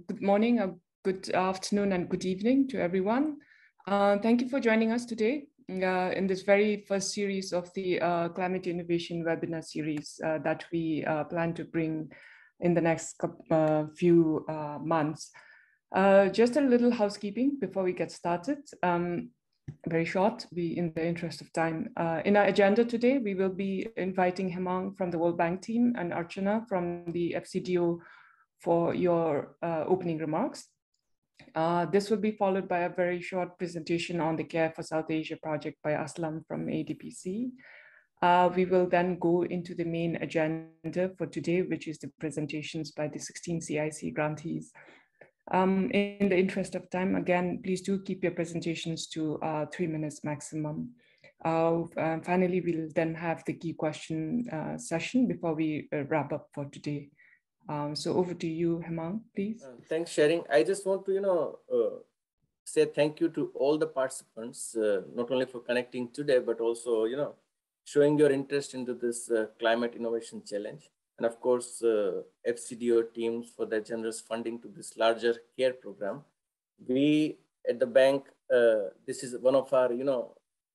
Good morning, good afternoon, and good evening to everyone. Thank you for joining us today in this very first series of the Climate Innovation webinar series that we plan to bring in the next few months. Just a little housekeeping before we get started. Very short, in the interest of time. In our agenda today, we will be inviting Hemang from the World Bank team and Archana from the FCDO for your opening remarks. This will be followed by a very short presentation on the Care for South Asia project by Aslam from ADPC. We will then go into the main agenda for today, which is the presentations by the 16 CIC grantees. In the interest of time, again, please do keep your presentations to 3 minutes maximum. Finally, we'll then have the key question session before we wrap up for today. So over to you, Hemang, please. Thanks, Sharing. I just want to, say thank you to all the participants, not only for connecting today, but also, showing your interest into this climate innovation challenge. And of course, FCDO teams for their generous funding to this larger CARE program. We at the bank, this is one of our,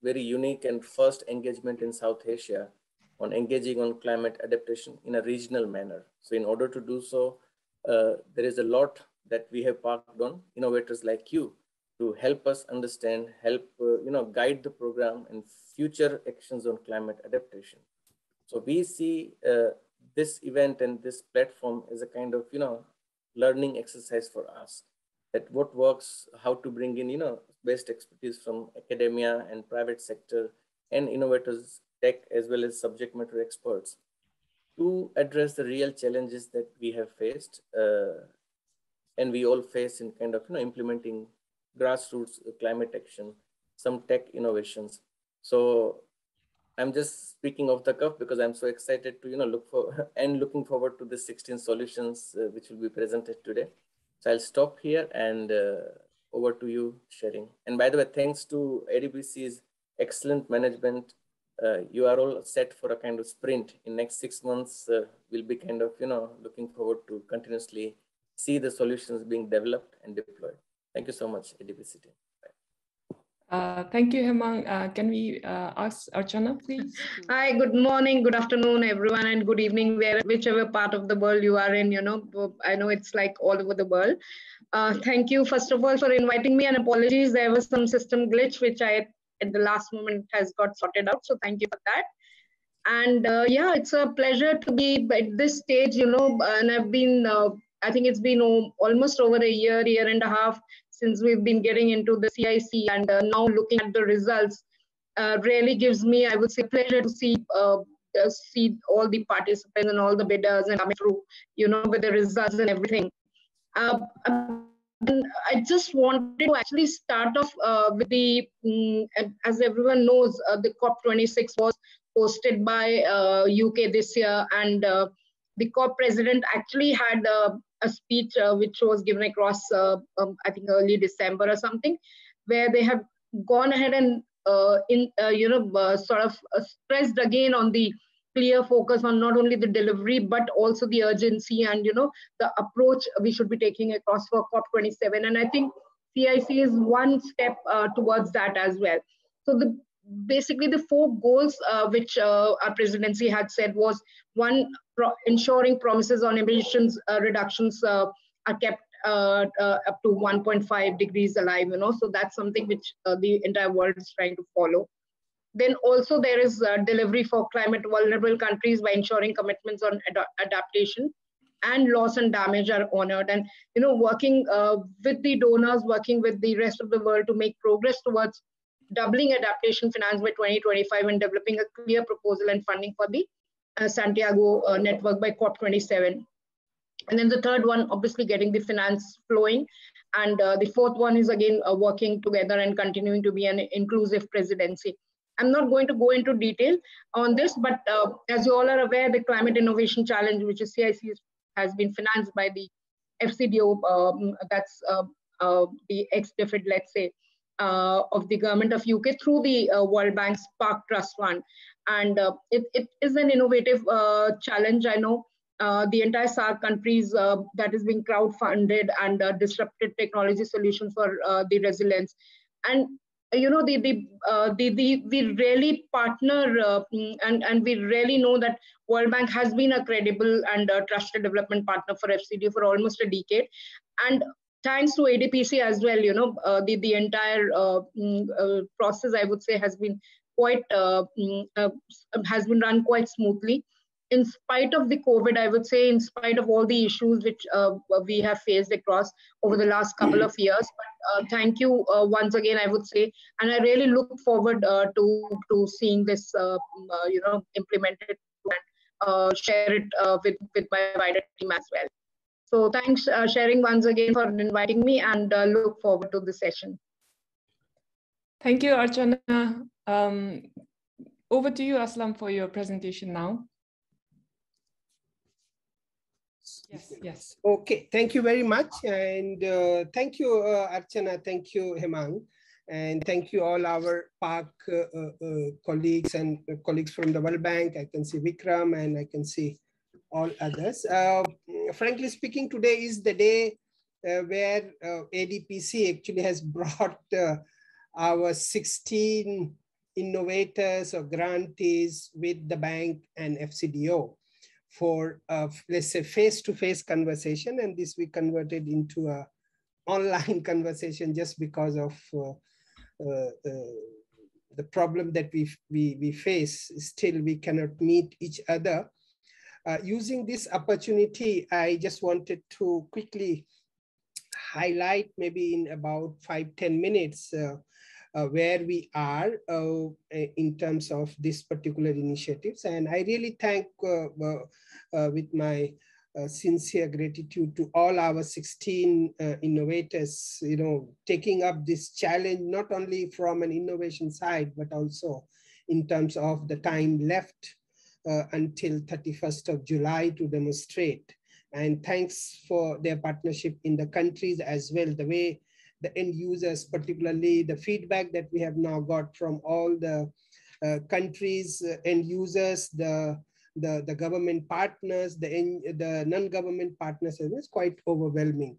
very unique and first engagement in South Asia on engaging on climate adaptation in a regional manner. So in order to do so, there is a lot that we have parked on innovators like you to help us understand, help, guide the program and future actions on climate adaptation. So we see this event and this platform as a kind of, learning exercise for us, that what works, how to bring in, best expertise from academia and private sector and innovators, tech, as well as subject matter experts to address the real challenges that we have faced and we all face in kind of, implementing grassroots climate action, some tech innovations. So I'm just speaking off the cuff because I'm so excited to, looking forward to the 16 solutions which will be presented today. So I'll stop here and over to you, Sharing. And by the way, thanks to ADPC's excellent management. You are all set for a kind of sprint. In next 6 months, we'll be kind of, looking forward to continuously see the solutions being developed and deployed. Thank you so much, ADPC team. Thank you, Hemang. Can we ask Archana, please? Hi, good morning, good afternoon, everyone, and good evening, whichever part of the world you are in, I know it's like all over the world. Thank you, first of all, for inviting me, and apologies, there was some system glitch, which I at the last moment has got sorted out. So thank you for that. And yeah, it's a pleasure to be at this stage, and I've been, I think it's been almost over a year and a half since we've been getting into the CIC, and now looking at the results really gives me, I would say, pleasure to see all the participants and all the bidders and coming through, with the results and everything. I just wanted to actually start off with the, as everyone knows, the COP26 was hosted by UK this year, and the COP president actually had a speech which was given across, I think early December or something, where they have gone ahead and sort of stressed again on the clear focus on not only the delivery, but also the urgency and, the approach we should be taking across for COP27. And I think CIC is one step towards that as well. So basically the 4 goals which our presidency had said was, one, ensuring promises on emissions reductions are kept up to 1.5 degrees alive, so that's something which the entire world is trying to follow. Then also there is delivery for climate vulnerable countries by ensuring commitments on adaptation and loss and damage are honored, and working with the donors, working with the rest of the world to make progress towards doubling adaptation finance by 2025 and developing a clear proposal and funding for the Santiago network by COP27. And then the third one, obviously getting the finance flowing. And the fourth one is again working together and continuing to be an inclusive presidency. I'm not going to go into detail on this, but as you all are aware, the Climate Innovation Challenge, which is CIC, has been financed by the FCDO, that's the ex-DFID, let's say, of the government of UK through the World Bank's PARCC Trust Fund. And it is an innovative challenge, I know. the entire SAARC countries that is being crowdfunded and disruptive technology solutions for the resilience. And we really partner and we really know that World Bank has been a credible and trusted development partner for FCDO for almost a decade. And thanks to ADPC as well, the entire process, I would say, has been quite has been run quite smoothly. In spite of the COVID, I would say, in spite of all the issues which we have faced across over the last couple of years. But thank you once again, I would say, and I really look forward to seeing this, implemented and share it with my wider team as well. So thanks, Sharing, once again for inviting me, and look forward to the session. Thank you, Archana. Over to you, Aslam, for your presentation now. Yes. Okay, thank you very much. And thank you, Archana. Thank you, Hemang. And thank you all our PARCC colleagues and colleagues from the World Bank. I can see Vikram and I can see all others. Frankly speaking, today is the day where ADPC actually has brought our 16 innovators or grantees with the bank and FCDO for, let's say, face-to-face conversation. And this we converted into a online conversation just because of the problem that we face. Still, we cannot meet each other. Using this opportunity, I just wanted to quickly highlight, maybe in about 5-10 minutes, where we are in terms of this particular initiatives. And I really thank with my sincere gratitude to all our 16 innovators, taking up this challenge, not only from an innovation side, but also in terms of the time left until 31st of July to demonstrate. And thanks for their partnership in the countries as well, the way the end users, particularly the feedback that we have now got from all the countries, end users, the government partners, the non-government partners, is quite overwhelming.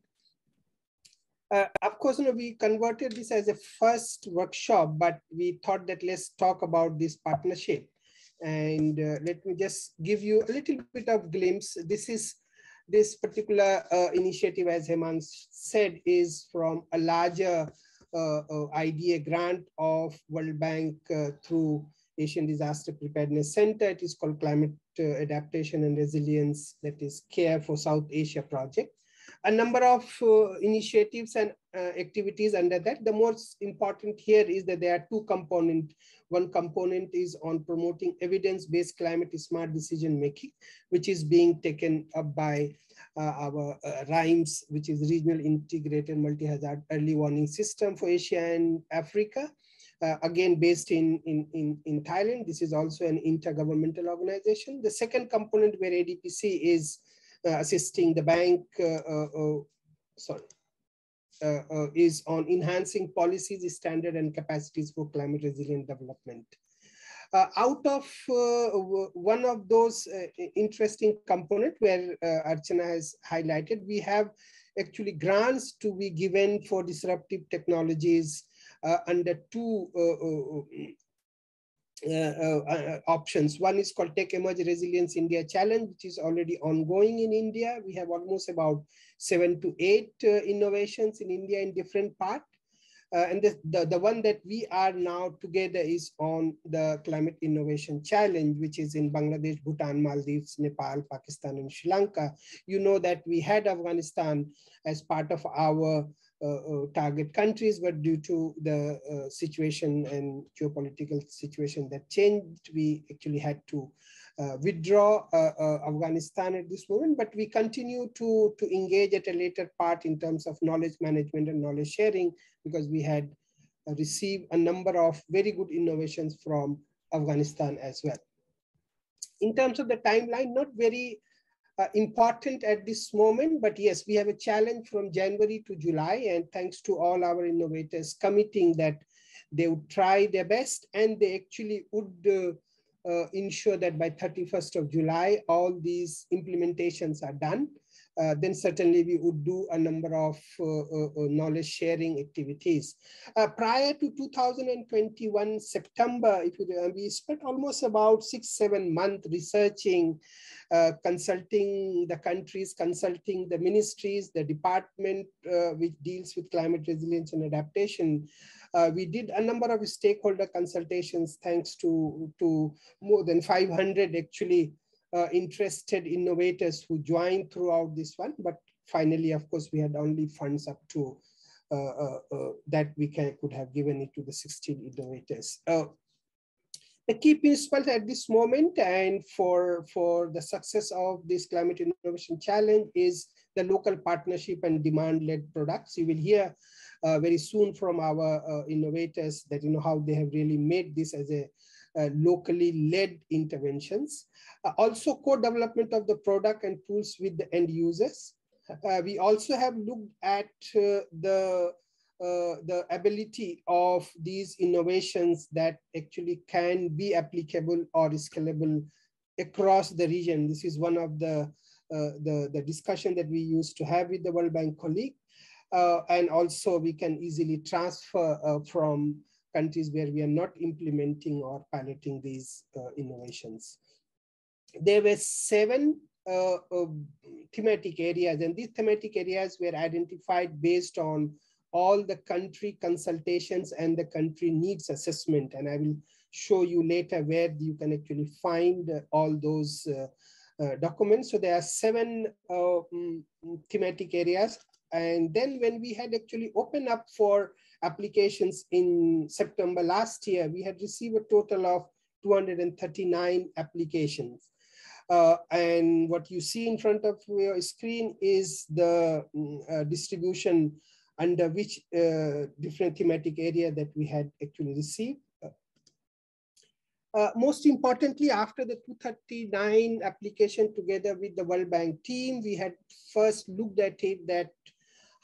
Of course, we converted this as a first workshop, but we thought that let's talk about this partnership. And let me just give you a little bit of glimpse. This particular initiative, as Hemang said, is from a larger IDA grant of World Bank through Asian Disaster Preparedness Center. It is called Climate Adaptation and Resilience, that is CARE for South Asia project. A number of initiatives and activities under that. The most important here is that there are two components. One component is on promoting evidence-based climate smart decision making, which is being taken up by our RIMES, which is Regional Integrated Multi-Hazard Early Warning System for Asia and Africa. Again, based in Thailand. This is also an intergovernmental organization. The second component where ADPC is assisting the bank, is on enhancing policies, standard and capacities for climate resilient development. Out of one of those interesting components where Archana has highlighted, we have actually grants to be given for disruptive technologies under two options. One is called Tech Emerge Resilience India Challenge, which is already ongoing in India. We have almost about 7 to 8 innovations in India in different parts. And the one that we are now together is on the Climate Innovation Challenge, which is in Bangladesh, Bhutan, Maldives, Nepal, Pakistan, and Sri Lanka. You know that we had Afghanistan as part of our target countries, but due to the situation and geopolitical situation that changed, we actually had to withdraw Afghanistan at this moment, but we continue to engage at a later part in terms of knowledge management and knowledge sharing, because we had received a number of very good innovations from Afghanistan as well. In terms of the timeline, not very important at this moment, but yes, we have a challenge from January to July, and thanks to all our innovators committing that they would try their best, and they actually would ensure that by 31st of July, all these implementations are done. Then certainly we would do a number of knowledge sharing activities. Prior to 2021 September, we spent almost about 6-7 months researching, consulting the countries, consulting the ministries, the department which deals with climate resilience and adaptation. We did a number of stakeholder consultations, thanks to more than 500 actually interested innovators who joined throughout this one. But finally, of course, we had only funds up to that we could have given it to the 16 innovators. The key principles at this moment and for the success of this climate innovation challenge is the local partnership and demand-led products. You will hear very soon from our innovators that how they have really made this as a locally led interventions. Also co-development of the product and tools with the end users. We also have looked at the ability of these innovations that actually can be applicable or scalable across the region. This is one of the discussion that we used to have with the World Bank colleague. And also we can easily transfer from countries where we are not implementing or piloting these innovations. There were 7 thematic areas, and these thematic areas were identified based on all the country consultations and the country needs assessment. And I will show you later where you can actually find all those documents. So there are 7 thematic areas. And then when we had actually opened up for applications in September last year, we had received a total of 239 applications. And what you see in front of your screen is the distribution under which different thematic area that we had actually received. Most importantly, after the 239 application together with the World Bank team, we had first looked at it that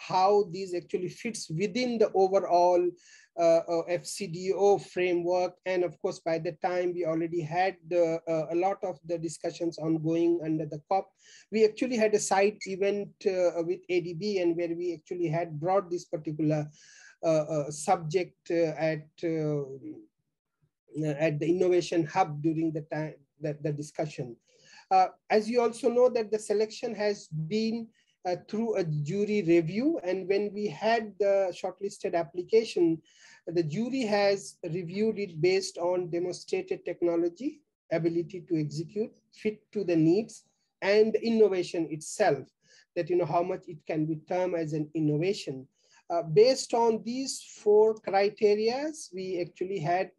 how these actually fits within the overall FCDO framework. And of course, by the time we already had a lot of the discussions ongoing under the COP, we actually had a side event with ADB, and where we actually had brought this particular subject at the Innovation Hub during the time the discussion. As you also know that the selection has been through a jury review, and when we had the shortlisted application, the jury has reviewed it based on demonstrated technology, ability to execute, fit to the needs, and innovation itself, that how much it can be termed as an innovation. Based on these 4 criteria, we actually had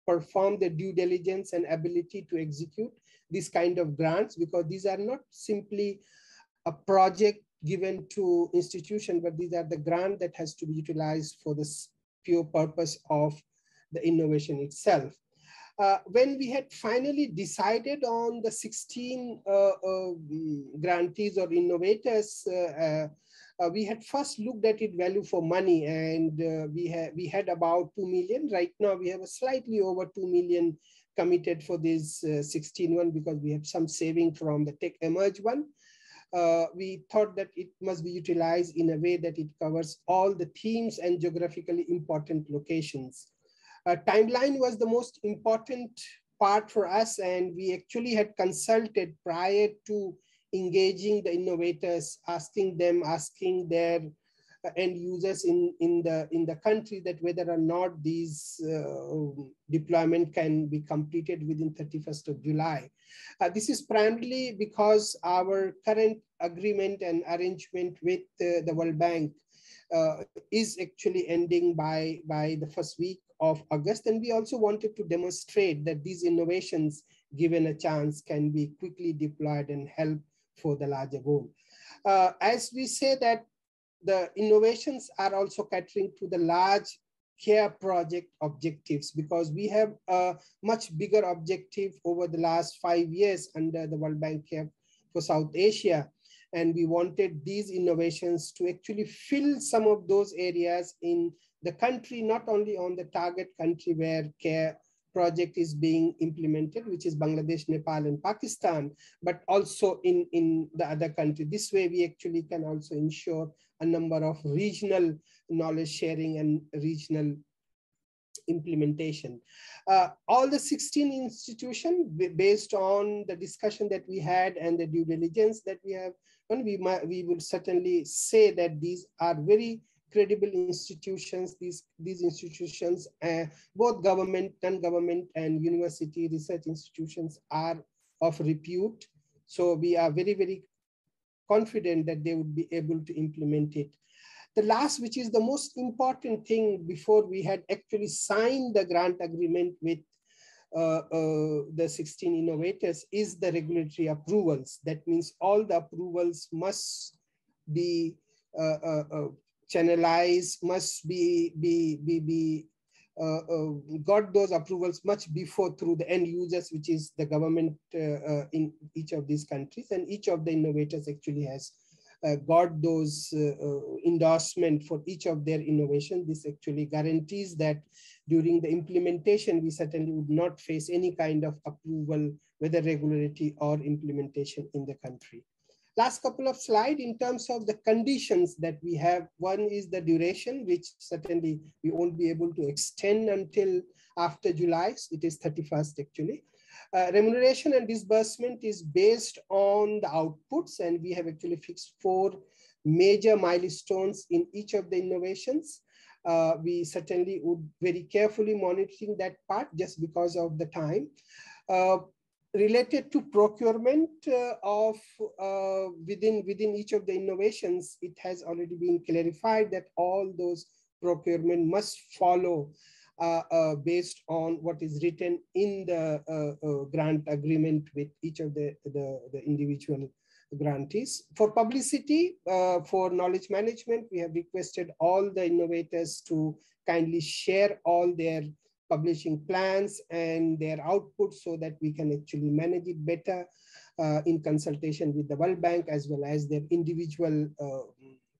performed the due diligence and ability to execute this kind of grants, because these are not simply a project given to institution, but these are the grant that has to be utilized for the pure purpose of the innovation itself. When we had finally decided on the 16 grantees or innovators, we had first looked at it value for money, and we had about 2 million. Right now we have a slightly over 2 million committed for this 16 one, because we have some saving from the Tech Emerge one. We thought that it must be utilized in a way that it covers all the themes and geographically important locations. Timeline was the most important part for us, and we actually had consulted prior to engaging the innovators, asking their end users in the country that whether or not these deployment can be completed within 31st of July. This is primarily because our current agreement and arrangement with the World Bank is actually ending by the first week of August. And we also wanted to demonstrate that these innovations, given a chance, can be quickly deployed and help for the larger goal. As we say that the innovations are also catering to the large care project objectives, because we have a much bigger objective over the last 5 years under the World Bank Care for South Asia. And we wanted these innovations to actually fill some of those areas in the country, not only on the target country where care project is being implemented, which is Bangladesh, Nepal, and Pakistan, but also in the other country. This way, we actually can also ensure a number of regional knowledge sharing and regional implementation. All the 16 institutions, based on the discussion that we had and the due diligence that we have, and we would certainly say that these are very credible institutions. These institutions, both government, non-government, and university research institutions, are of repute. So we are very, very confident that they would be able to implement it. The last, which is the most important thing before we had actually signed the grant agreement with the 16 innovators, is the regulatory approvals. That means all the approvals must be channelized, must be got those approvals much before through the end users, which is the government in each of these countries. And each of the innovators actually has got those endorsement for each of their innovation. This actually guarantees that during the implementation, we certainly would not face any kind of approval, whether regulatory or implementation in the country. Last couple of slides in terms of the conditions that we have. One is the duration, which certainly we won't be able to extend until after July. It is 31st actually. Remuneration and disbursement is based on the outputs, and we have actually fixed 4 major milestones in each of the innovations. We certainly would very carefully monitoring that part just because of the time. Related to procurement of within each of the innovations, it has already been clarified that all those procurement must follow based on what is written in the grant agreement with each of the individual grantees. For publicity, for knowledge management, we have requested all the innovators to kindly share all their publishing plans and their outputs so that we can actually manage it better in consultation with the World Bank, as well as their individual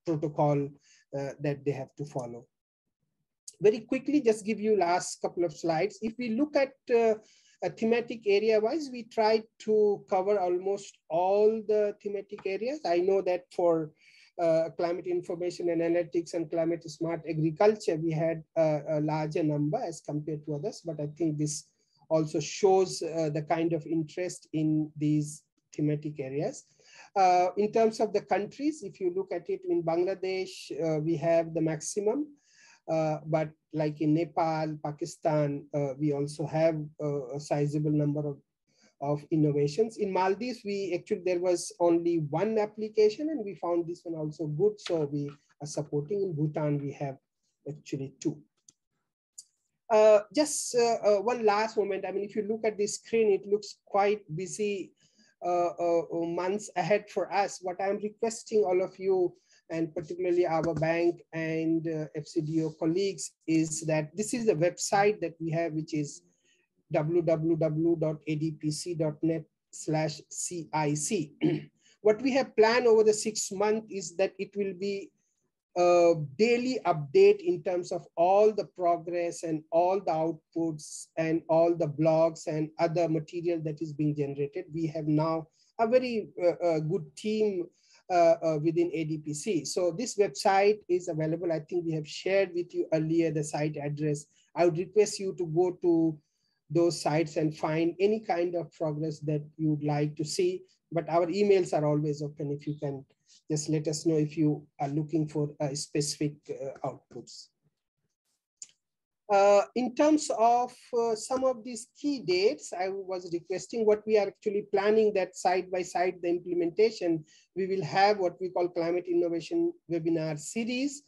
protocol that they have to follow. Very quickly, just give you last couple of slides. If we look at a thematic area wise, we tried to cover almost all the thematic areas. I know that for climate information and analytics and climate smart agriculture, we had a larger number as compared to others, but I think this also shows the kind of interest in these thematic areas. In terms of the countries, if you look at it, in Bangladesh, we have the maximum, but like in Nepal, Pakistan, we also have a sizable number of innovations. In Maldives, there was only 1 application, and we found this one also good, so we are supporting. In Bhutan, we have actually 2. Just one last moment. I mean, if you look at this screen, it looks quite busy months ahead for us. What I'm requesting all of you, and particularly our bank and FCDO colleagues, is that this is the website that we have, which is www.adpc.net/CIC. What we have planned over the 6 months is that it will be a daily update in terms of all the progress and all the outputs and all the blogs and other material that is being generated. We have now a very good team within ADPC. So this website is available. I think we have shared with you earlier the site address. I would request you to go to those sites and find any kind of progress that you would like to see. But our emails are always open. If you can just let us know if you are looking for specific outputs. In terms of some of these key dates, I was requesting what we are actually planning, that side by side the implementation, we will have what we call climate innovation webinar series.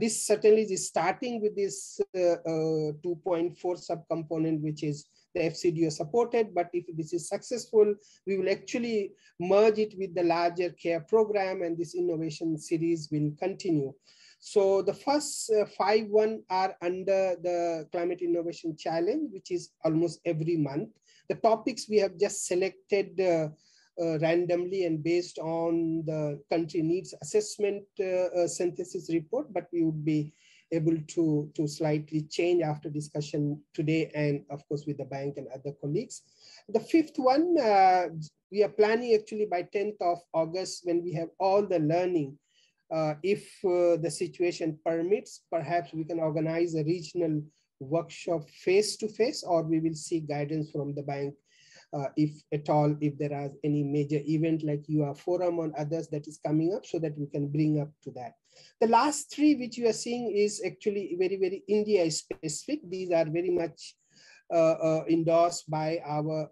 This certainly is starting with this 2.4 subcomponent, which is the FCDO supported, but if this is successful, we will actually merge it with the larger CARE program, and this innovation series will continue. So the first 5 are under the Climate Innovation Challenge, which is almost every month. The topics we have just selected randomly and based on the country needs assessment synthesis report, but we would be able to slightly change after discussion today, and of course with the bank and other colleagues. The fifth one, we are planning actually by 10th of August, when we have all the learning. If the situation permits, perhaps we can organize a regional workshop face-to-face, or we will seek guidance from the bank if at all, if there are any major event like UR Forum or others that is coming up, so that we can bring up to that. The last three which you are seeing is actually very, very India specific. These are very much endorsed by our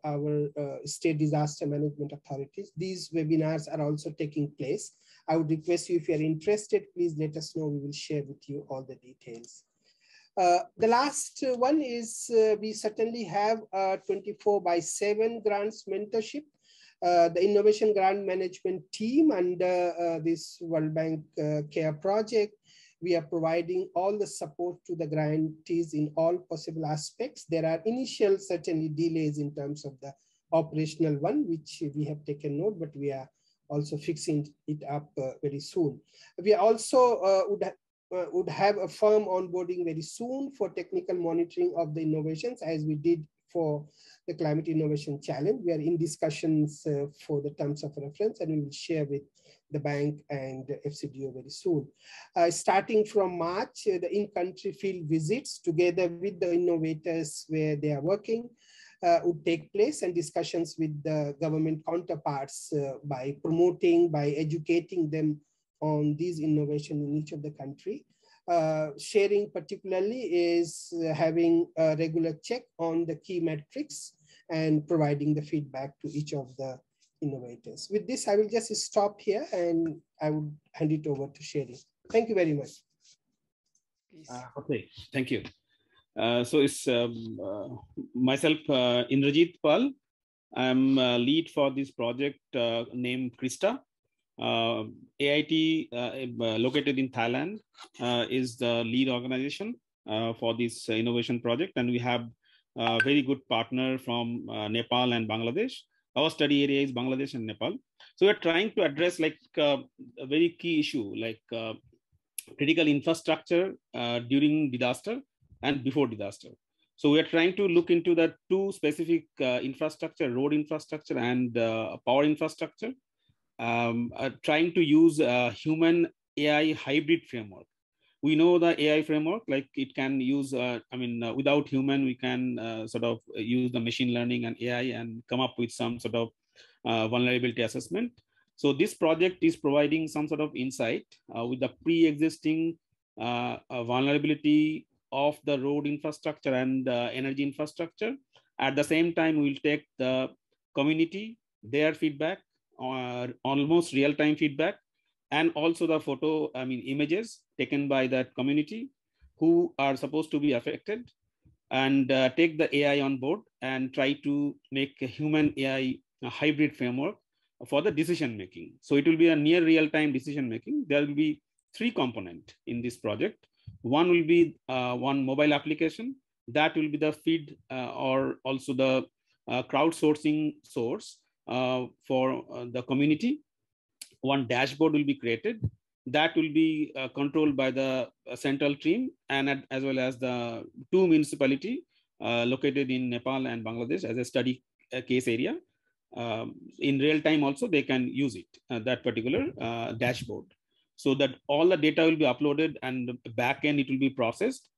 state disaster management authorities. These webinars are also taking place. I would request you, if you are interested, please let us know. We will share with you all the details. The last one is we certainly have a 24/7 grants mentorship. The Innovation Grant Management team under this World Bank Care project, we are providing all the support to the grantees in all possible aspects. There are initial certainly delays in terms of the operational one, which we have taken note, but we are also fixing it up very soon. We also would have a firm onboarding very soon for technical monitoring of the innovations, as we did for the Climate Innovation Challenge. We are in discussions for the terms of reference, and we will share with the bank and FCDO very soon. Starting from March, the in-country field visits together with the innovators where they are working would take place, and discussions with the government counterparts by promoting, by educating them on these innovation in each of the country. Sharing particularly is having a regular check on the key metrics and providing the feedback to each of the innovators. With this, I will just stop here and I will hand it over to Sherry. Thank you very much. Okay, thank you. So it's myself, Indrajit Pal. I'm lead for this project named Krista. AIT located in Thailand is the lead organization for this innovation project, and we have a very good partner from Nepal and Bangladesh. Our study area is Bangladesh and Nepal. So we're trying to address like a very key issue, like critical infrastructure during disaster and before disaster. So we are trying to look into the two specific infrastructure, road infrastructure and power infrastructure. Trying to use a human AI hybrid framework. We know the AI framework, like it can use, without human, we can sort of use the machine learning and AI and come up with some sort of vulnerability assessment. So this project is providing some sort of insight with the pre-existing vulnerability of the road infrastructure and energy infrastructure. At the same time, we'll take the community, their feedback, or almost real-time feedback, and also the images taken by that community who are supposed to be affected, and take the AI on board and try to make a human AI hybrid framework for the decision making. So it will be a near real-time decision making. There will be three components in this project. One will be one mobile application that will be the feed or also the crowdsourcing source for the community. One dashboard will be created that will be controlled by the central team, and as well as the two municipalities located in Nepal and Bangladesh as a study case area. In real time also they can use it, that particular dashboard, so that all the data will be uploaded and back end it will be processed.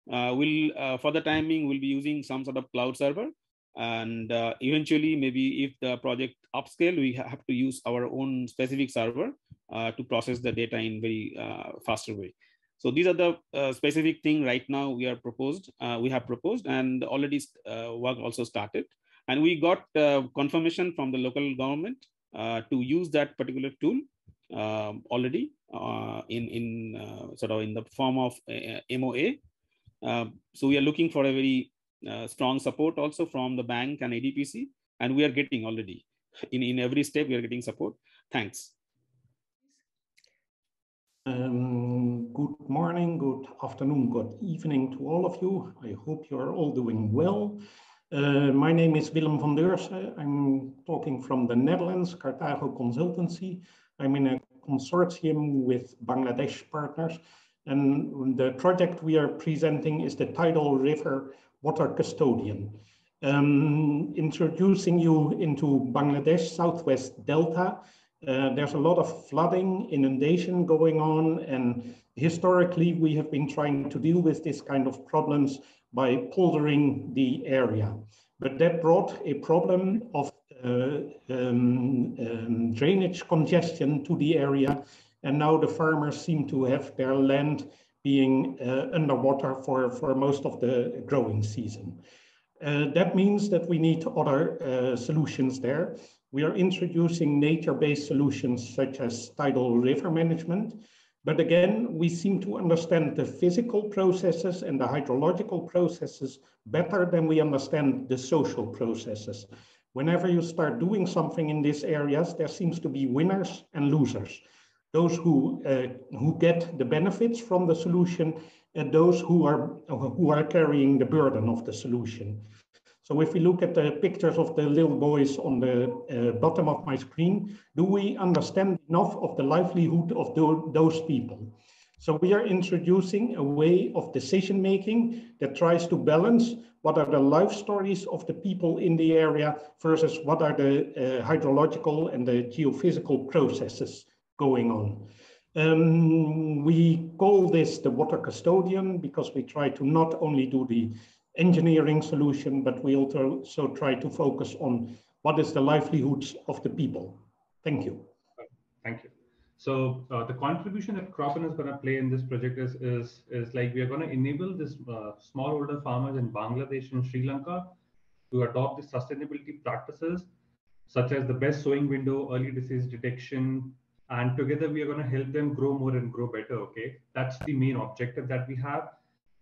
For the timing we'll be using some sort of cloud server, and eventually maybe if the project upscale, we have to use our own specific server to process the data in very faster way. So these are the specific thing right now we have proposed, and already work also started. And we got confirmation from the local government to use that particular tool already in the form of MOA. So we are looking for a very strong support also from the bank and ADPC, and we are getting already in every step we are getting support. Thanks. Good morning, good afternoon, good evening to all of you. I hope you are all doing well. My name is Willem van Deursen. I'm talking from the Netherlands, Carthago Consultancy. I'm in a consortium with Bangladesh partners And the project we are presenting is the Tidal River Water Custodian. Introducing you into Bangladesh Southwest Delta, there's a lot of flooding, inundation going on, and historically we have been trying to deal with this kind of problems by poldering the area. But that brought a problem of drainage congestion to the area, and now the farmers seem to have their land being underwater for most of the growing season. That means that we need other solutions there. We are introducing nature-based solutions such as tidal river management. But again, we seem to understand the physical processes and the hydrological processes better than we understand the social processes. Whenever you start doing something in these areas, there seems to be winners and losers. Those who get the benefits from the solution and those who are carrying the burden of the solution. So if we look at the pictures of the little boys on the bottom of my screen, do we understand enough of the livelihood of those people? So we are introducing a way of decision making that tries to balance what are the life stories of the people in the area versus what are the hydrological and the geophysical processes going on. We call this the water custodian because we try to not only do the engineering solution, but we also try to focus on what is the livelihoods of the people. Thank you. Thank you. So the contribution that Croppen is going to play in this project is like we are going to enable this smallholder farmers in Bangladesh and Sri Lanka to adopt the sustainability practices, such as the best sowing window, early disease detection, and together we are going to help them grow more and grow better. Okay, that's the main objective that we have.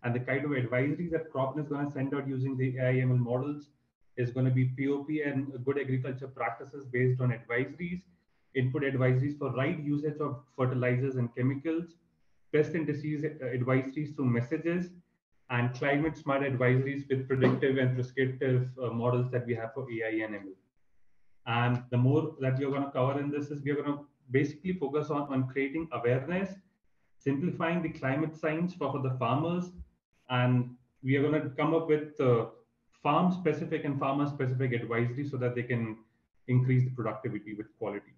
And the kind of advisories that Croppen is going to send out using the AI/ML models is going to be POP and good agriculture practices based on advisories, input advisories for right usage of fertilizers and chemicals, pest and disease advisories through messages, and climate smart advisories with predictive and prescriptive models that we have for AI and ML. And the more that we're going to cover in this is we're going to basically focus on creating awareness, simplifying the climate science for the farmers, and we are going to come up with farm-specific and farmer-specific advisory so that they can increase the productivity with quality.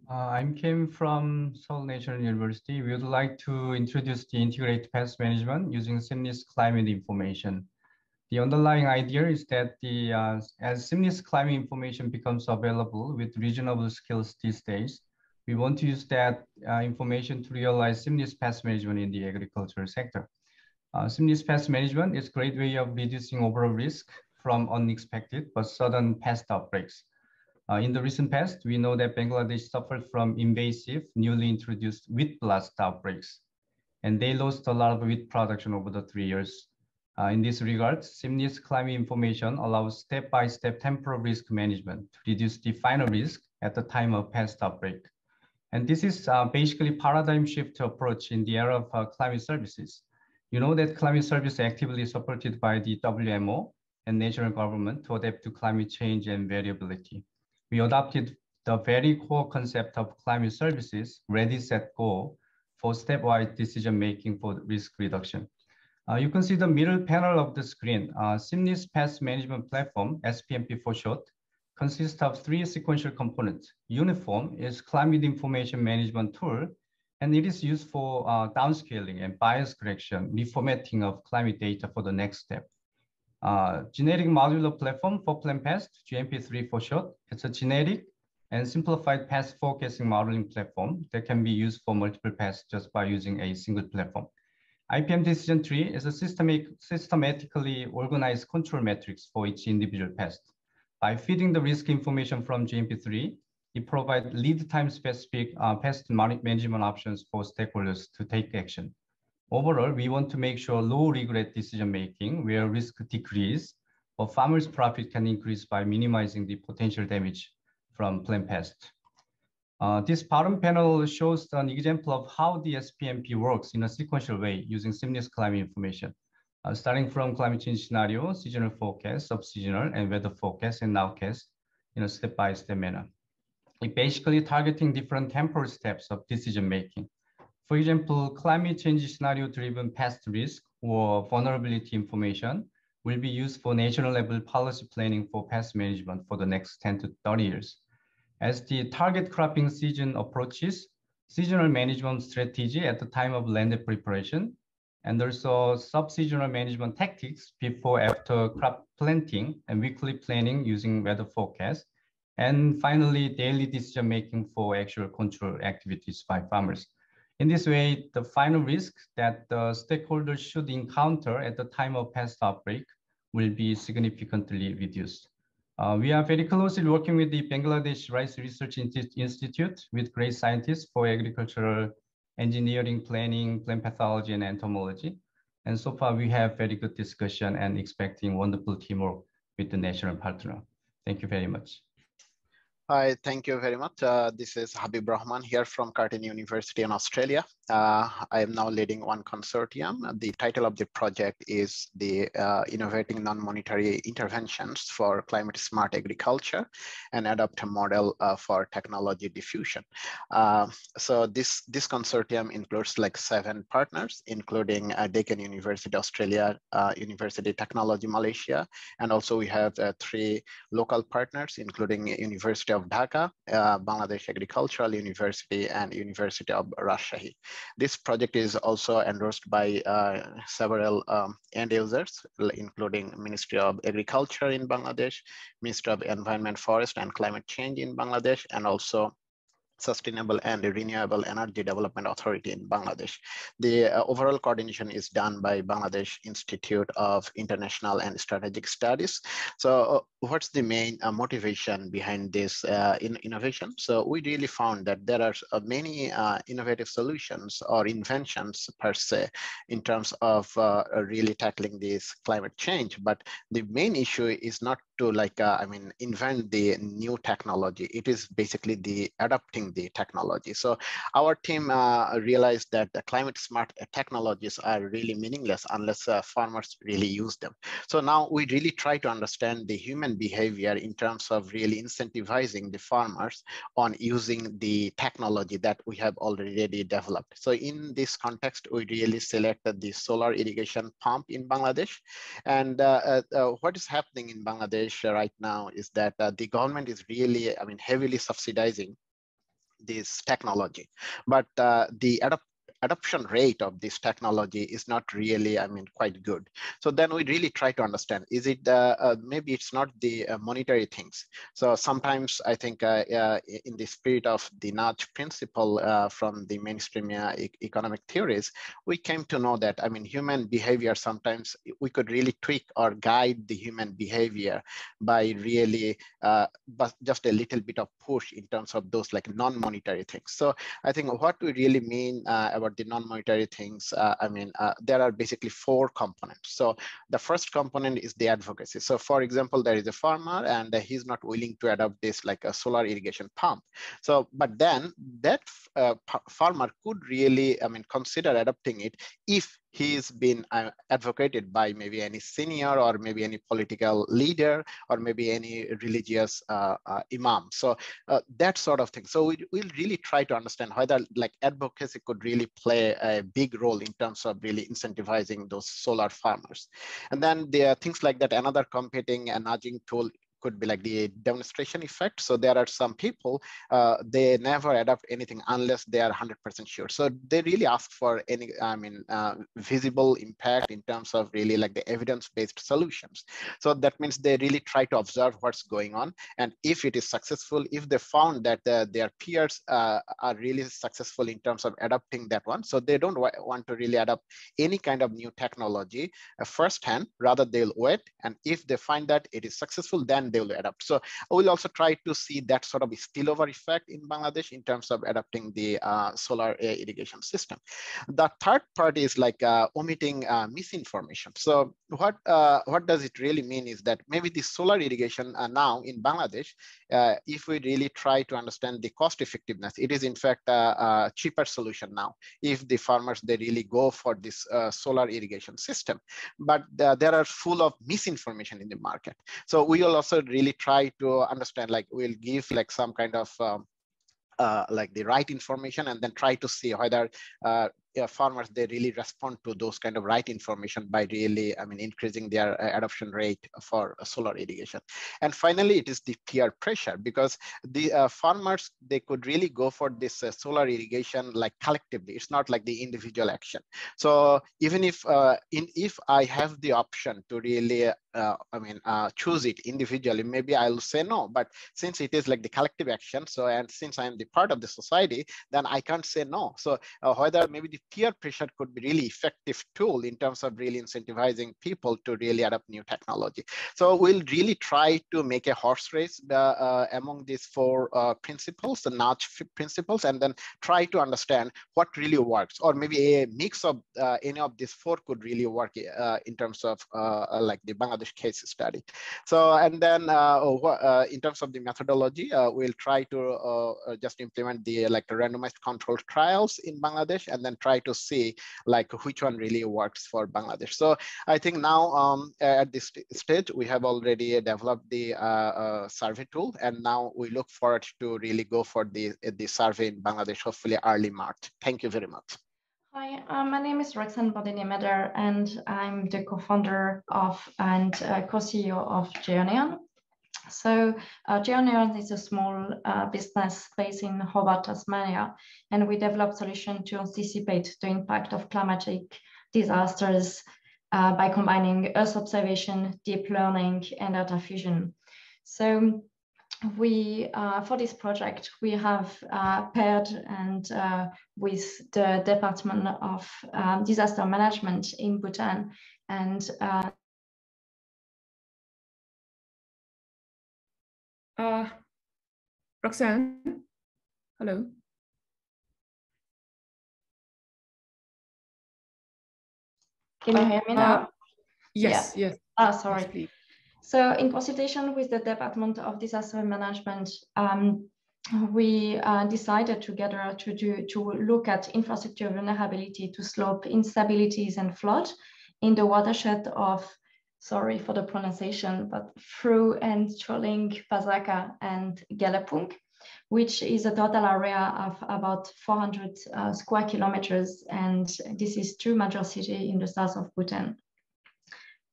I'm Kim from Seoul National University. We would like to introduce the integrated pest management using seamless climate information. The underlying idea is that as seamless climate information becomes available with reasonable skills these days, we want to use that information to realize seamless pest management in the agricultural sector. Seamless pest management is a great way of reducing overall risk from unexpected but sudden pest outbreaks. In the recent past, we know that Bangladesh suffered from invasive, newly introduced wheat blast outbreaks, and they lost a lot of wheat production over the 3 years. In this regard, seamless climate information allows step-by-step temporal risk management to reduce the final risk at the time of pest outbreak. And this is basically paradigm shift approach in the era of climate services. You know that climate service actively supported by the WMO and national government to adapt to climate change and variability. We adopted the very core concept of climate services, ready, set, go, for stepwise decision-making for risk reduction. You can see the middle panel of the screen. Seamless Pest Management Platform, SPMP for short, consists of 3 sequential components. Uniform is climate information management tool, and it is used for downscaling and bias correction, reformatting of climate data for the next step. Generic modular platform for plant pest, GMP3 for short. It's a generic and simplified pest forecasting modeling platform that can be used for multiple pests just by using a single platform. IPM Decision Tree is a systematically organized control metrics for each individual pest. By feeding the risk information from GMP3, it provides lead time specific pest management options for stakeholders to take action. Overall, we want to make sure low regret decision making where risk decrease or farmers' profit can increase by minimizing the potential damage from plant pest. This bottom panel shows an example of how the SPMP works in a sequential way using seamless climate information, starting from climate change scenario, seasonal forecast, sub-seasonal, and weather forecast and nowcast in a step-by-step manner. basically targeting different temporal steps of decision making. For example, climate change scenario-driven pest risk or vulnerability information will be used for national level policy planning for pest management for the next 10 to 30 years. As the target cropping season approaches, seasonal management strategy at the time of land preparation, and also sub-seasonal management tactics before, after crop planting, and weekly planning using weather forecast, and finally, daily decision-making for actual control activities by farmers. In this way, the final risk that the stakeholders should encounter at the time of pest outbreak will be significantly reduced. We are very closely working with the Bangladesh Rice Research Institute with great scientists for agricultural engineering, planning, plant pathology, and entomology. And so far, we have very good discussion and expecting wonderful teamwork with the national partner. Thank you very much. Hi, thank you very much. This is Habib Rahman here from Curtin University in Australia. I am now leading one consortium. The title of the project is the Innovating Non-Monetary Interventions for Climate Smart Agriculture and Adopt a Model for Technology Diffusion. So this consortium includes like 7 partners, including Deccan University Australia, University Technology Malaysia, and also we have 3 local partners, including University of Dhaka, Bangladesh Agricultural University, and University of Rajshahi. This project is also endorsed by several end users, including Ministry of Agriculture in Bangladesh, Ministry of Environment, Forest, and Climate Change in Bangladesh, and also Sustainable and Renewable Energy Development Authority in Bangladesh. The overall coordination is done by Bangladesh Institute of International and Strategic Studies. So what's the main motivation behind this innovation? So we really found that there are many innovative solutions or inventions per se in terms of really tackling this climate change. But the main issue is not to invent the new technology. It is basically the adapting the technology. So our team realized that the climate smart technologies are really meaningless unless farmers really use them. So now we really try to understand the human behavior in terms of really incentivizing the farmers on using the technology that we have already developed. So in this context, we really selected the solar irrigation pump in Bangladesh. And what is happening in Bangladesh right now is that the government is really, heavily subsidizing this technology, but the adoption rate of this technology is not really, quite good. So then we really try to understand, is it, maybe it's not the monetary things. So sometimes I think in the spirit of the nudge principle from the mainstream economic theories, we came to know that, human behavior, sometimes we could really tweak or guide the human behavior by really, but just a little bit of push in terms of those like non-monetary things. So I think what we really mean about the non-monetary things, there are basically 4 components. So the first component is the advocacy. So for example, there is a farmer and he's not willing to adopt this like a solar irrigation pump. So, but then that farmer could really, consider adopting it if he's been advocated by maybe any senior or maybe any political leader or maybe any religious imam. So that sort of thing. So we'll really try to understand whether like advocacy could really play a big role in terms of really incentivizing those solar farmers. And then there are things like that. Another competing and nudging tool could be like the demonstration effect. So there are some people, they never adopt anything unless they are 100% sure. So they really ask for any, visible impact in terms of really like the evidence-based solutions. So that means they really try to observe what's going on. And if it is successful, if they found that their peers are really successful in terms of adopting that one, so they don't want to really adopt any kind of new technology firsthand, rather they'll wait. And if they find that it is successful, then they will adapt. So we'll also try to see that sort of spillover effect in Bangladesh in terms of adopting the solar irrigation system. The third part is like omitting misinformation. So what does it really mean is that maybe the solar irrigation now in Bangladesh, if we really try to understand the cost effectiveness, it is in fact a cheaper solution now if the farmers, they really go for this solar irrigation system. But there are full of misinformation in the market. So we will also really try to understand, like we'll give like some kind of like the right information, and then try to see whether farmers, they really respond to those kind of right information by really, increasing their adoption rate for solar irrigation. And finally, it is the peer pressure, because the farmers, they could really go for this solar irrigation like collectively. It's not like the individual action. So even if I have the option to really choose it individually, maybe I'll say no. But since it is like the collective action, so, and since I am the part of the society, then I can't say no. So whether maybe the peer pressure could be really effective tool in terms of really incentivizing people to really adopt new technology. So we'll really try to make a horse race among these four principles, the notch principles, and then try to understand what really works, or maybe a mix of any of these four could really work in terms of like the Bangladesh case study. So, and then in terms of the methodology, we'll try to just implement the randomized controlled trials in Bangladesh, and then try to see like which one really works for Bangladesh. So I think now at this stage, we have already developed the survey tool, and now we look forward to really go for the survey in Bangladesh, hopefully early March. Thank you very much. Hi, my name is Roxanne Bodini-Meder, and I'm the co-founder of and co-CEO of Geoneon. So Geoneon is a small business based in Hobart, Tasmania, and we develop solutions to anticipate the impact of climatic disasters by combining Earth observation, deep learning, and data fusion. So we, for this project, we have paired and with the Department of Disaster Management in Bhutan, and Roxanne, hello. Can you hear me now? Yes, yeah. Yes. Sorry. Yes, please. So in consultation with the Department of Disaster Management, we decided together to look at infrastructure vulnerability to slope instabilities and flood in the watershed of, sorry for the pronunciation, but Fru and Choling, Pasaka, and Gelapung, which is a total area of about 400 square kilometers. And this is two major cities in the south of Bhutan.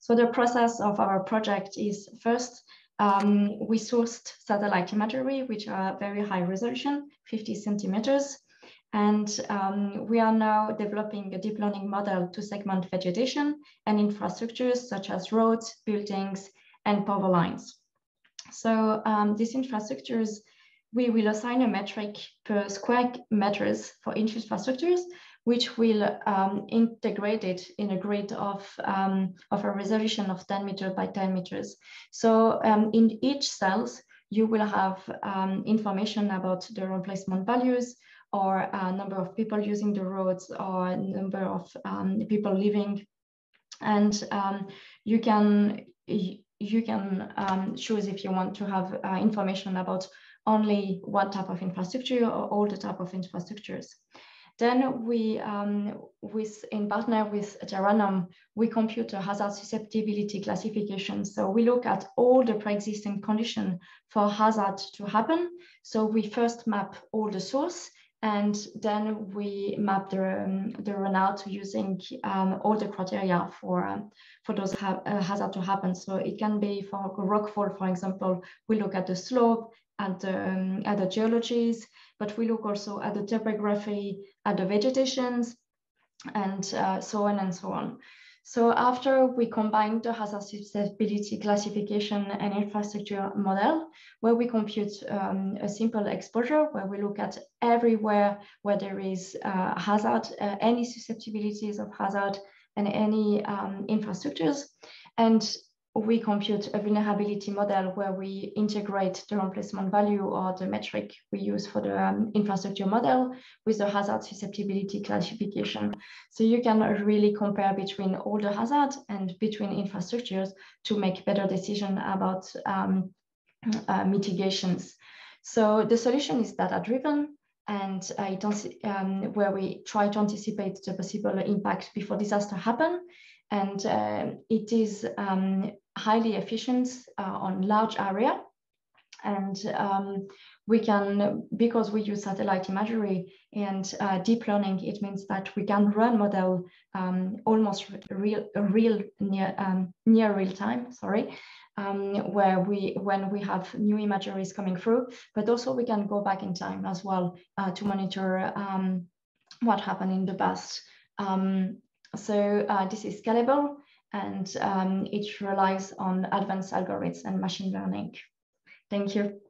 So the process of our project is first, we sourced satellite imagery, which are very high resolution, 50 centimeters. And we are now developing a deep learning model to segment vegetation and infrastructures such as roads, buildings, and power lines. So these infrastructures, we will assign a metric per square meters for each infrastructures, which will integrate it in a grid of a resolution of 10 meters by 10 meters. So in each cells, you will have information about the replacement values, or number of people using the roads, or number of people living. And you can choose if you want to have information about only one type of infrastructure or all the type of infrastructures. Then we, in partner with Geoneon, we compute a hazard susceptibility classification. So we look at all the pre-existing conditions for hazard to happen. So we first map all the source, and then we map the runout using all the criteria for those hazard to happen. So it can be for rockfall, for example, we look at the slope, at the geologies, but we look also at the topography, at the vegetations, and so on and so on. So after we combine the hazard susceptibility classification and infrastructure model, where we compute a simple exposure, where we look at everywhere where there is hazard, any susceptibilities of hazard, and any infrastructures. And we compute a vulnerability model where we integrate the replacement value, or the metric we use for the infrastructure model, with the hazard susceptibility classification. So you can really compare between all the hazards and between infrastructures to make better decisions about mitigations. So the solution is data-driven, and where we try to anticipate the possible impact before disaster happen. And it is highly efficient on large area. And we can, because we use satellite imagery and deep learning, it means that we can run model almost near real time, sorry, where when we have new imageries coming through, but also we can go back in time as well to monitor what happened in the past. So this is scalable, and it relies on advanced algorithms and machine learning. Thank you.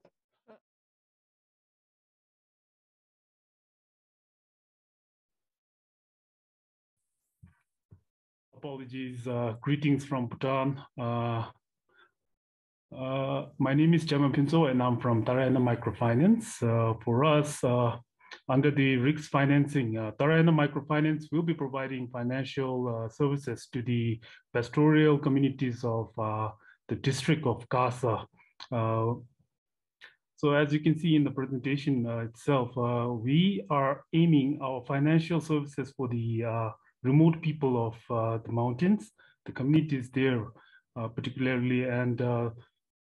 Apologies, greetings from Bhutan. My name is Chaman Pinso and I'm from Tarayana Microfinance. For us, under the RICS financing, Tarayana Microfinance will be providing financial services to the pastoral communities of the district of Kasa. So as you can see in the presentation itself, we are aiming our financial services for the remote people of the mountains, the communities there particularly. And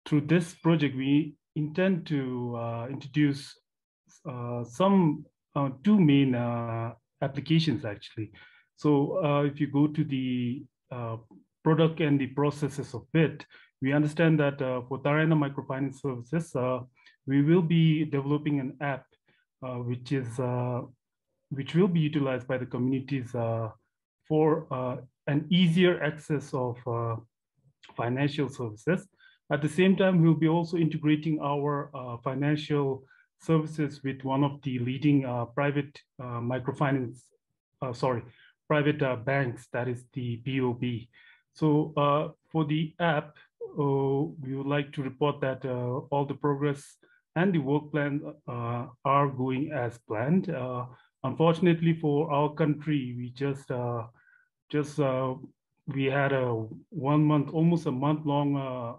through this project, we intend to introduce two main applications actually. So if you go to the product and the processes of it, we understand that for Tarayana Microfinance Services, we will be developing an app which will be utilized by the communities for an easier access of financial services. At the same time, we'll be also integrating our financial services with one of the leading private private banks, that is the BOB. So for the app, we would like to report that all the progress and the work plan are going as planned. Unfortunately for our country, we had a almost a month-long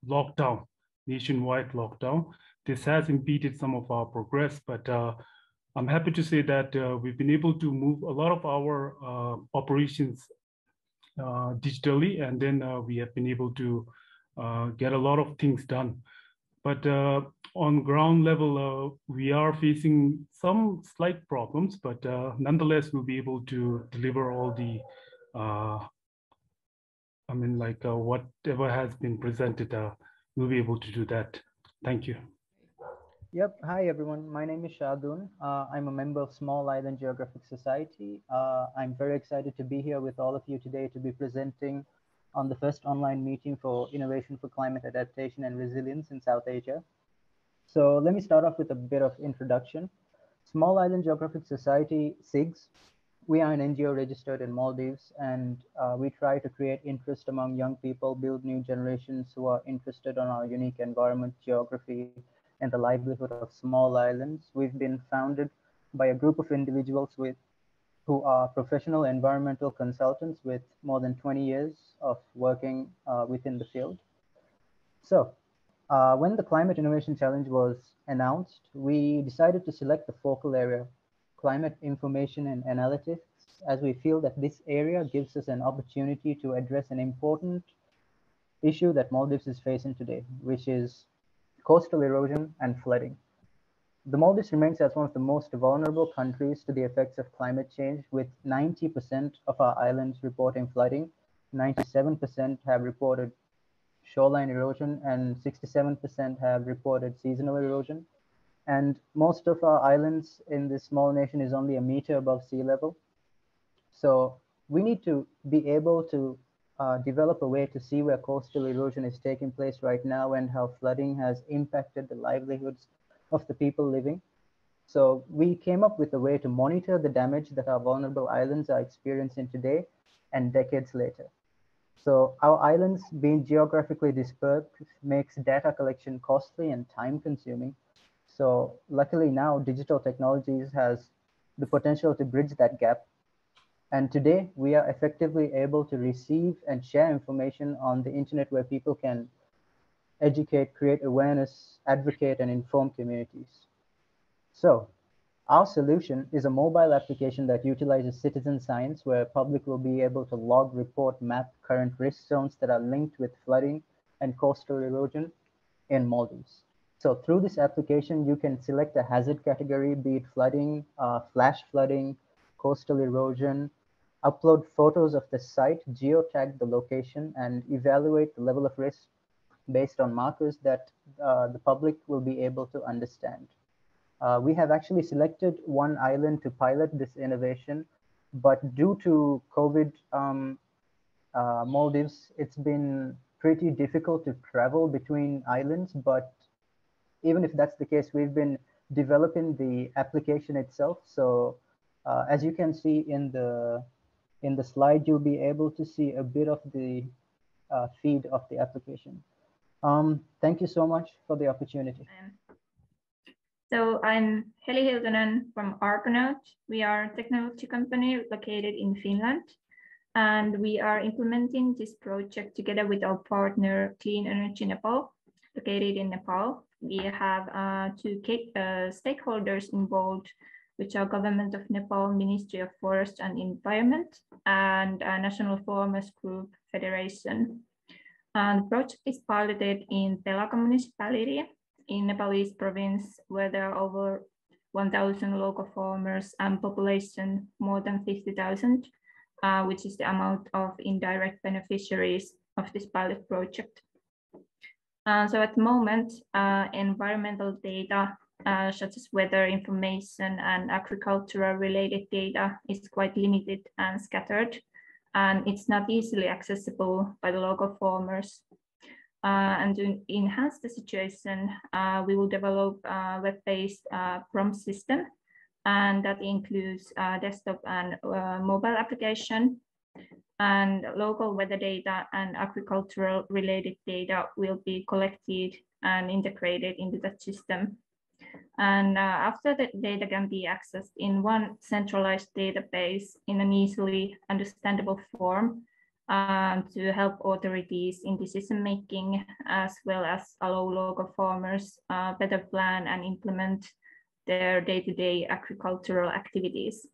lockdown, nationwide lockdown. This has impeded some of our progress, but I'm happy to say that we've been able to move a lot of our operations digitally, and then we have been able to get a lot of things done. But on ground level, we are facing some slight problems, but nonetheless, we'll be able to deliver all the, whatever has been presented, we'll be able to do that. Thank you. Yep. Hi, everyone. My name is Shah Doon. I'm a member of Small Island Geographic Society. I'm very excited to be here with all of you today to be presenting on the first online meeting for Innovation for Climate Adaptation and Resilience in South Asia. So let me start off with a bit of introduction. Small Island Geographic Society, SIGS, we are an NGO registered in Maldives, and we try to create interest among young people, build new generations who are interested in our unique environment, geography, and the livelihood of small islands. We've been founded by a group of individuals who are professional environmental consultants with more than 20 years of working within the field. So when the Climate Innovation Challenge was announced, we decided to select the focal area, climate information and analytics, as we feel that this area gives us an opportunity to address an important issue that Maldives is facing today, which is coastal erosion and flooding. The Maldives remains as one of the most vulnerable countries to the effects of climate change, with 90% of our islands reporting flooding, 97% have reported shoreline erosion, and 67% have reported seasonal erosion. And most of our islands in this small nation is only a meter above sea level. So we need to be able to develop a way to see where coastal erosion is taking place right now and how flooding has impacted the livelihoods of the people living. So we came up with a way to monitor the damage that our vulnerable islands are experiencing today and decades later. So our islands being geographically dispersed makes data collection costly and time consuming. So luckily now digital technologies has the potential to bridge that gap. And today we are effectively able to receive and share information on the internet where people can educate, create awareness, advocate, and inform communities. So our solution is a mobile application that utilizes citizen science, where public will be able to log, report, map current risk zones that are linked with flooding and coastal erosion in Maldives. So through this application, you can select a hazard category, be it flooding, flash flooding, coastal erosion, upload photos of the site, geotag the location, and evaluate the level of risk based on markers that the public will be able to understand. We have actually selected one island to pilot this innovation, but due to COVID, Maldives, it's been pretty difficult to travel between islands, but even if that's the case, we've been developing the application itself. So as you can see in the slide, you'll be able to see a bit of the feed of the application. Thank you so much for the opportunity. So I'm Heleen Hilden from Argonaut. We are a technology company located in Finland, and we are implementing this project together with our partner Clean Energy Nepal, located in Nepal. We have two stakeholders involved, which are Government of Nepal, Ministry of Forest and Environment, and National Farmers Group Federation. And the project is piloted in Pelaka municipality in Nepalese province, where there are over 1,000 local farmers and population more than 50,000, which is the amount of indirect beneficiaries of this pilot project. So at the moment, environmental data, such as weather information and agricultural related data, is quite limited and scattered, and it's not easily accessible by the local farmers. And to enhance the situation, we will develop a web-based prompt system, and that includes desktop and mobile application. And local weather data and agricultural related data will be collected and integrated into that system. And after the data can be accessed in one centralized database in an easily understandable form, to help authorities in decision making, as well as allow local farmers better plan and implement their day-to-day agricultural activities.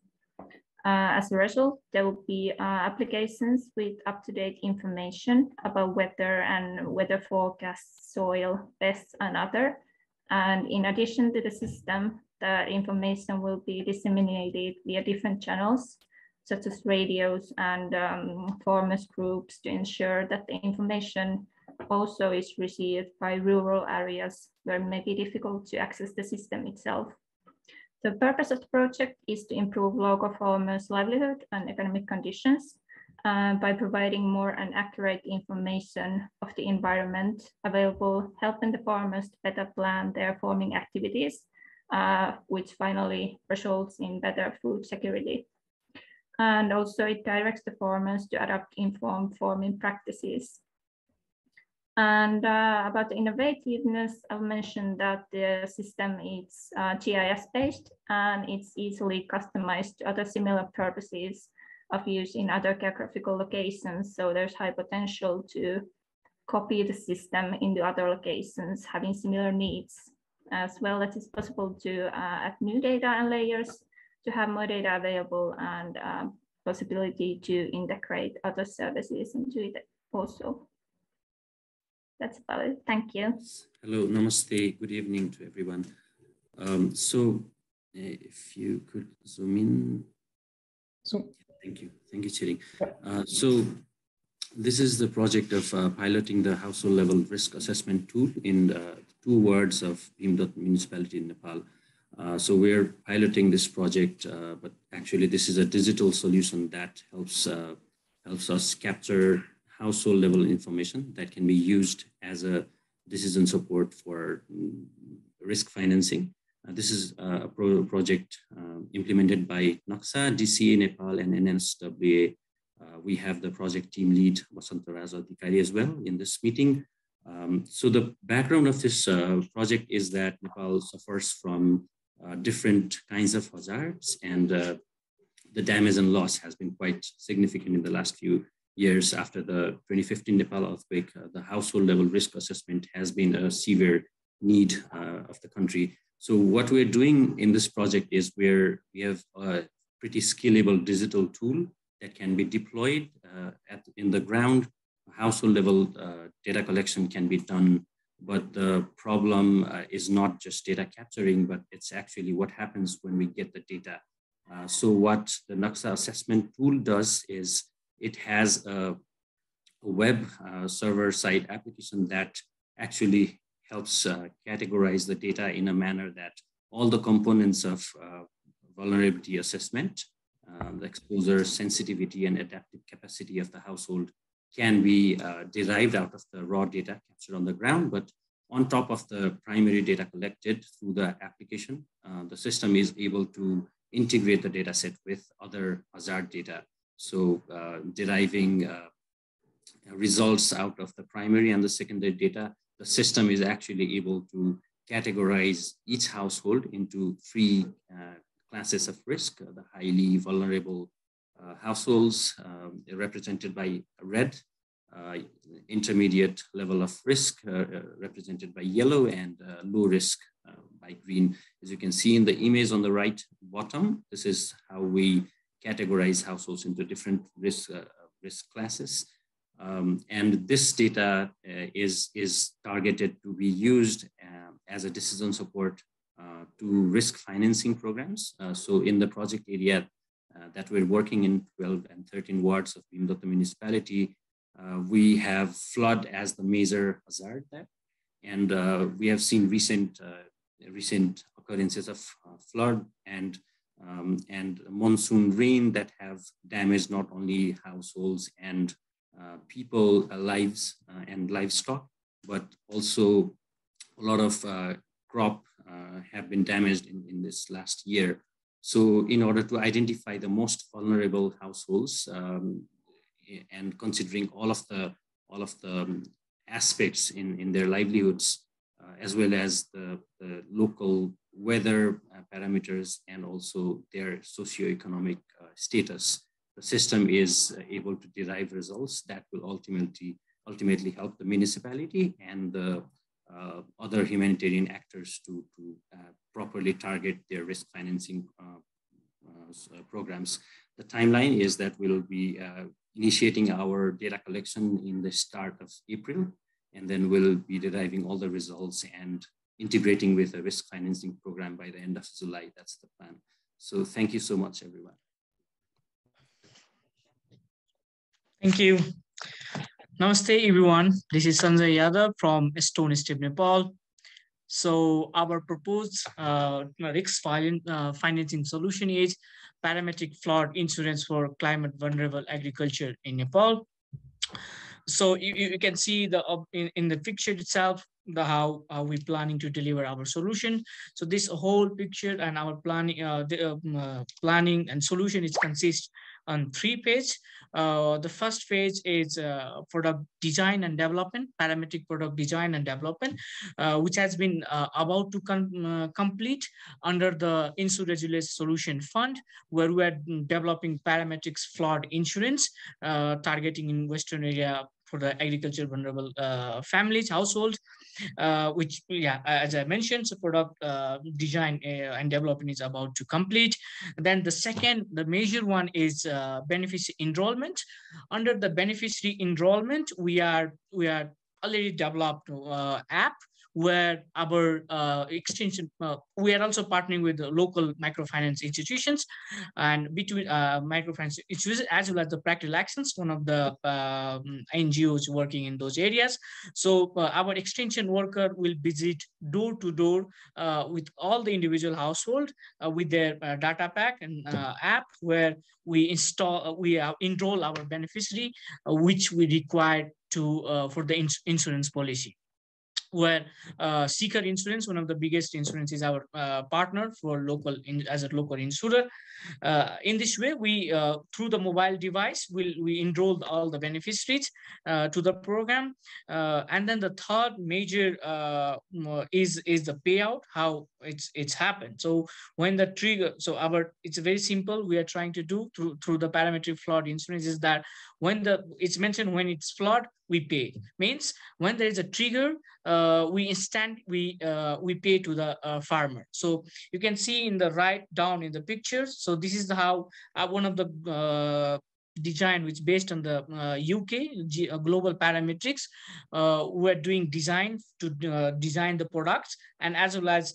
As a result, there will be applications with up-to-date information about weather and weather forecasts, soil, pests, and other. And in addition to the system, the information will be disseminated via different channels, such as radios and farmers groups, to ensure that the information also is received by rural areas where it may be difficult to access the system itself. The purpose of the project is to improve local farmers' livelihood and economic conditions by providing more and accurate information of the environment available, helping the farmers to better plan their farming activities, which finally results in better food security. And also it directs the farmers to adopt informed farming practices. And about the innovativeness, I've mentioned that the system is GIS-based and it's easily customized to other similar purposes of use in other geographical locations. So there's high potential to copy the system into other locations having similar needs, as well as it's possible to add new data and layers to have more data available, and possibility to integrate other services into it also. That's about it. Thank you. Hello, namaste. Good evening to everyone. If you could zoom in. So, thank you, Chiri. So this is the project of piloting the household level risk assessment tool in the 2 wards of Bhimdot municipality in Nepal. So we're piloting this project, but actually this is a digital solution that helps us capture household level information that can be used as a decision support for risk financing. This is a project implemented by Naxa, DCA Nepal, and NSWA. We have the project team lead, Vasanta Raja Adhikari, as well in this meeting. So the background of this project is that Nepal suffers from different kinds of hazards, and the damage and loss has been quite significant in the last few years. After the 2015 Nepal earthquake, the household level risk assessment has been a severe need of the country. So what we're doing in this project is we have a pretty scalable digital tool that can be deployed in the ground. Household level data collection can be done But the problem is not just data capturing, but it's actually what happens when we get the data. So what the Naqsa assessment tool does is it has a web server-side application that actually helps categorize the data in a manner that all the components of vulnerability assessment, the exposure, sensitivity, and adaptive capacity of the household can be derived out of the raw data captured on the ground. But on top of the primary data collected through the application, the system is able to integrate the data set with other hazard data. So deriving results out of the primary and the secondary data, the system is actually able to categorize each household into three classes of risk: the highly vulnerable households represented by red, intermediate level of risk represented by yellow, and low risk by green. As you can see in the image on the right bottom, this is how we categorize households into different risk classes. And this data is targeted to be used as a decision support to risk financing programs. So in the project area that we're working in 12 and 13 wards of Bhimdutta municipality, we have flood as the major hazard there. And we have seen recent occurrences of flood and monsoon rain that have damaged not only households and people lives and livestock, but also a lot of crop have been damaged in this last year. So in order to identify the most vulnerable households and considering all of the aspects in their livelihoods, as well as the local weather parameters and also their socioeconomic status, the system is able to derive results that will ultimately help the municipality and the other humanitarian actors to properly target their risk financing programs. The timeline is that we'll be initiating our data collection in the start of April, and then we'll be deriving all the results and integrating with a risk financing program by the end of July. That's the plan. So thank you so much, everyone. Thank you. Namaste, everyone. This is Sanjay Yadav from Stone Step, Nepal. So our proposed risk financing solution is parametric flood insurance for climate vulnerable agriculture in Nepal. So you can see in the picture itself how we're planning to deliver our solution. So this whole picture and our planning and solution is consist on 3 phases. The first phase is product design and development, parametric product design and development, which has been about to complete under the Insurance Solution Fund, where we are developing parametrics flood insurance, targeting in Western area for the agriculture vulnerable families, households, which, yeah, as I mentioned, so product design and development is about to complete. Then the major one is beneficiary enrollment. Under the beneficiary enrollment, we are already developed app where our extension, we are also partnering with the local microfinance institutions and between microfinance institutions as well as the Practical Actions, one of the NGOs working in those areas. So our extension worker will visit door to door with all the individual household with their data pack and app where we enroll our beneficiary, which we require to for the insurance policy. Where Seeker Insurance, one of the biggest insurance, is our partner for as a local insurer. In this way, we through the mobile device, we enroll all the beneficiaries to the program. And then the third major is the payout, how it's happened. So when the trigger, it's very simple. We are trying to do through the parametric flood insurance is that when it's mentioned when it's flood, we pay. Means when there is a trigger, we pay to the farmer. So you can see in the right down in the pictures. So this is how one of the design, which based on the UK global parametrics. We're doing design to design the products, and as well as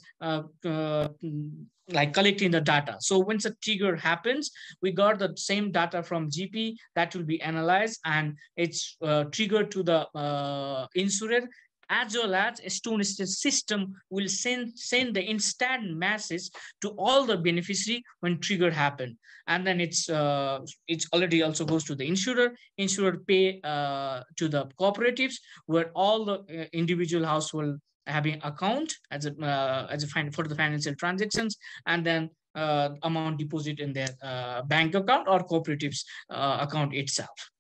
like collecting the data. So once a trigger happens, we got the same data from GP that will be analyzed, and it's triggered to the insurer, as well as a Stone system will send the instant message to all the beneficiary when trigger happen. And then it's already also goes to the insurer. Insurer pay to the cooperatives, where all the individual household having account as a for the financial transactions, and then amount deposit in their bank account or cooperatives account itself.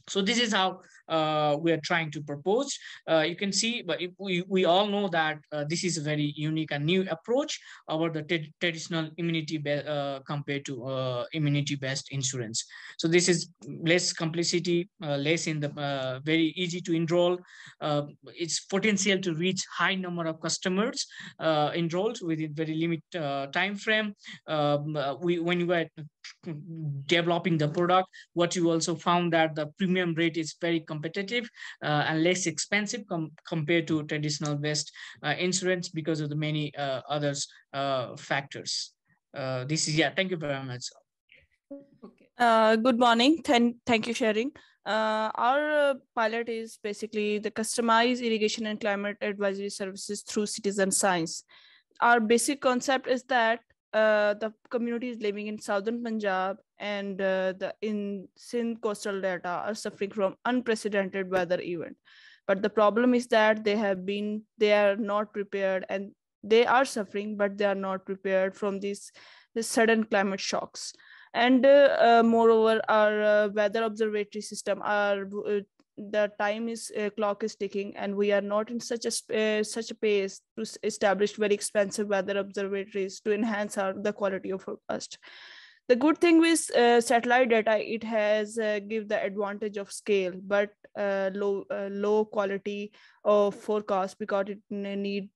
So this is how we are trying to propose. You can see, but we all know that this is a very unique and new approach over the traditional immunity compared to immunity-based insurance. So this is less complexity, less in the very easy to enroll. It's potential to reach high number of customers enrolled within very limited time frame. When you were developing the product, what you also found that the premium rate is very competitive and less expensive compared to traditional based insurance because of the many others factors. This is, yeah, thank you very much. Okay. Good morning. Thank you, sharing. Our pilot is basically the customized irrigation and climate advisory services through citizen science. Our basic concept is that the communities living in southern Punjab and in Sindh coastal delta are suffering from unprecedented weather event. But the problem is that they are not prepared, and they are suffering, but they are not prepared from these sudden climate shocks. And moreover, our weather observatory system, the clock is ticking, and we are not in such a pace to establish very expensive weather observatories to enhance the quality of forecast. The good thing with satellite data, it has give the advantage of scale, but low quality of forecast because it need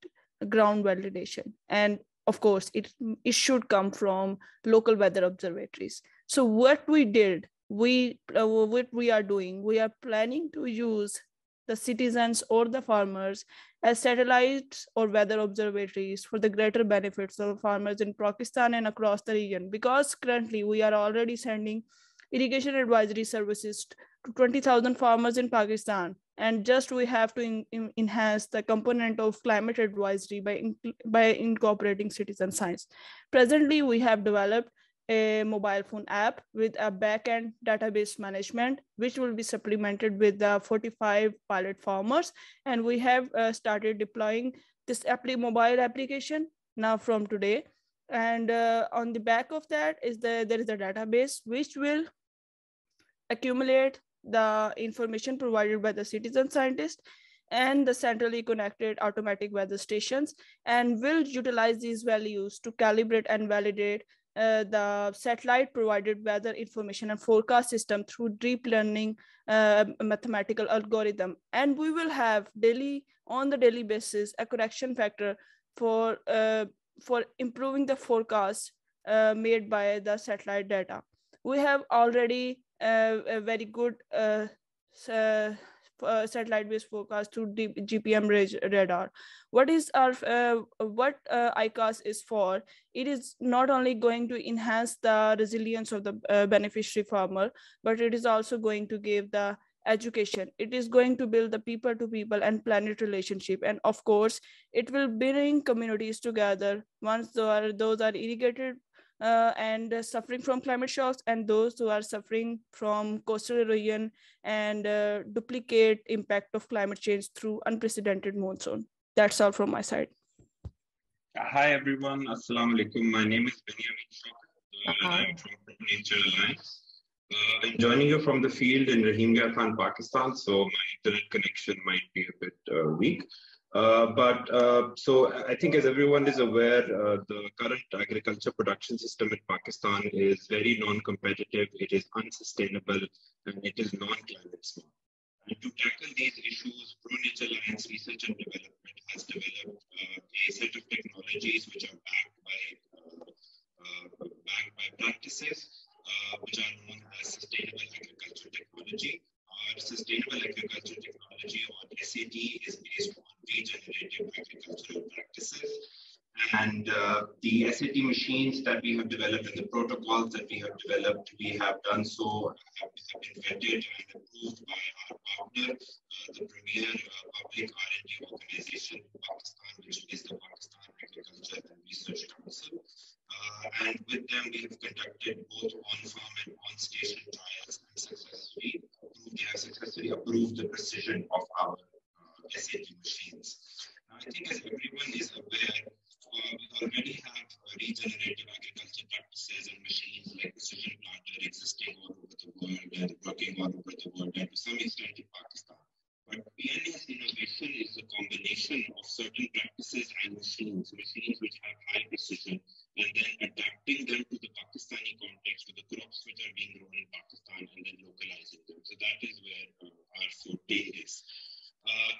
ground validation. And of course, it should come from local weather observatories. So what we did, what we are doing, we are planning to use the citizens or the farmers as satellites or weather observatories for the greater benefits of farmers in Pakistan and across the region, because currently we are already sending irrigation advisory services to 20,000 farmers in Pakistan, and just we have to enhance the component of climate advisory by incorporating citizen science. Presently, we have developed a mobile phone app with a backend database management, which will be supplemented with the 45 pilot farmers. And we have started deploying this mobile application now from today. And on the back of that there is a database which will accumulate the information provided by the citizen scientist and the centrally connected automatic weather stations, and will utilize these values to calibrate and validate the satellite provided weather information and forecast system through deep learning mathematical algorithm. And we will have on the daily basis a correction factor for improving the forecast made by the satellite data. We have already a very good satellite-based forecast through GPM radar. What ICAS is for? It is not only going to enhance the resilience of the beneficiary farmer, but it is also going to give the education. It is going to build the people-to-people and planet relationship, and of course, it will bring communities together once those are irrigated and suffering from climate shocks, and those who are suffering from coastal erosion and duplicate impact of climate change through unprecedented monsoon. That's all from my side. Hi everyone, Assalamu alaikum. My name is Benjamin Shah. I'm from Nature Alliance. I'm joining you from the field in Rohingya, Pakistan, so my internet connection might be a bit weak. So I think as everyone is aware, the current agriculture production system in Pakistan is very non-competitive, it is unsustainable, and it is non-climate smart. And to tackle these issues, Pro Nature Alliance Research and Development has developed a set of technologies which are backed by practices which are known as sustainable agriculture. The SAT machines that we have developed and the protocols that we have developed, we have done so, have been vetted and approved by our partner, the premier public R&D organization in Pakistan, which is the Pakistan Agriculture and Research Council. And with them, we have conducted both on-farm and on-station trials and they have successfully approved the precision of our SAT machines. Now, I think as everyone is aware, we already have regenerative agriculture practices and machines like precision planter existing all over the world and working all over the world and to some extent in Pakistan. But PNA's innovation is a combination of certain practices and machines which have high precision, and then adapting them to the Pakistani context, to the crops which are being grown in Pakistan, and then localizing them. So that is where our forte is.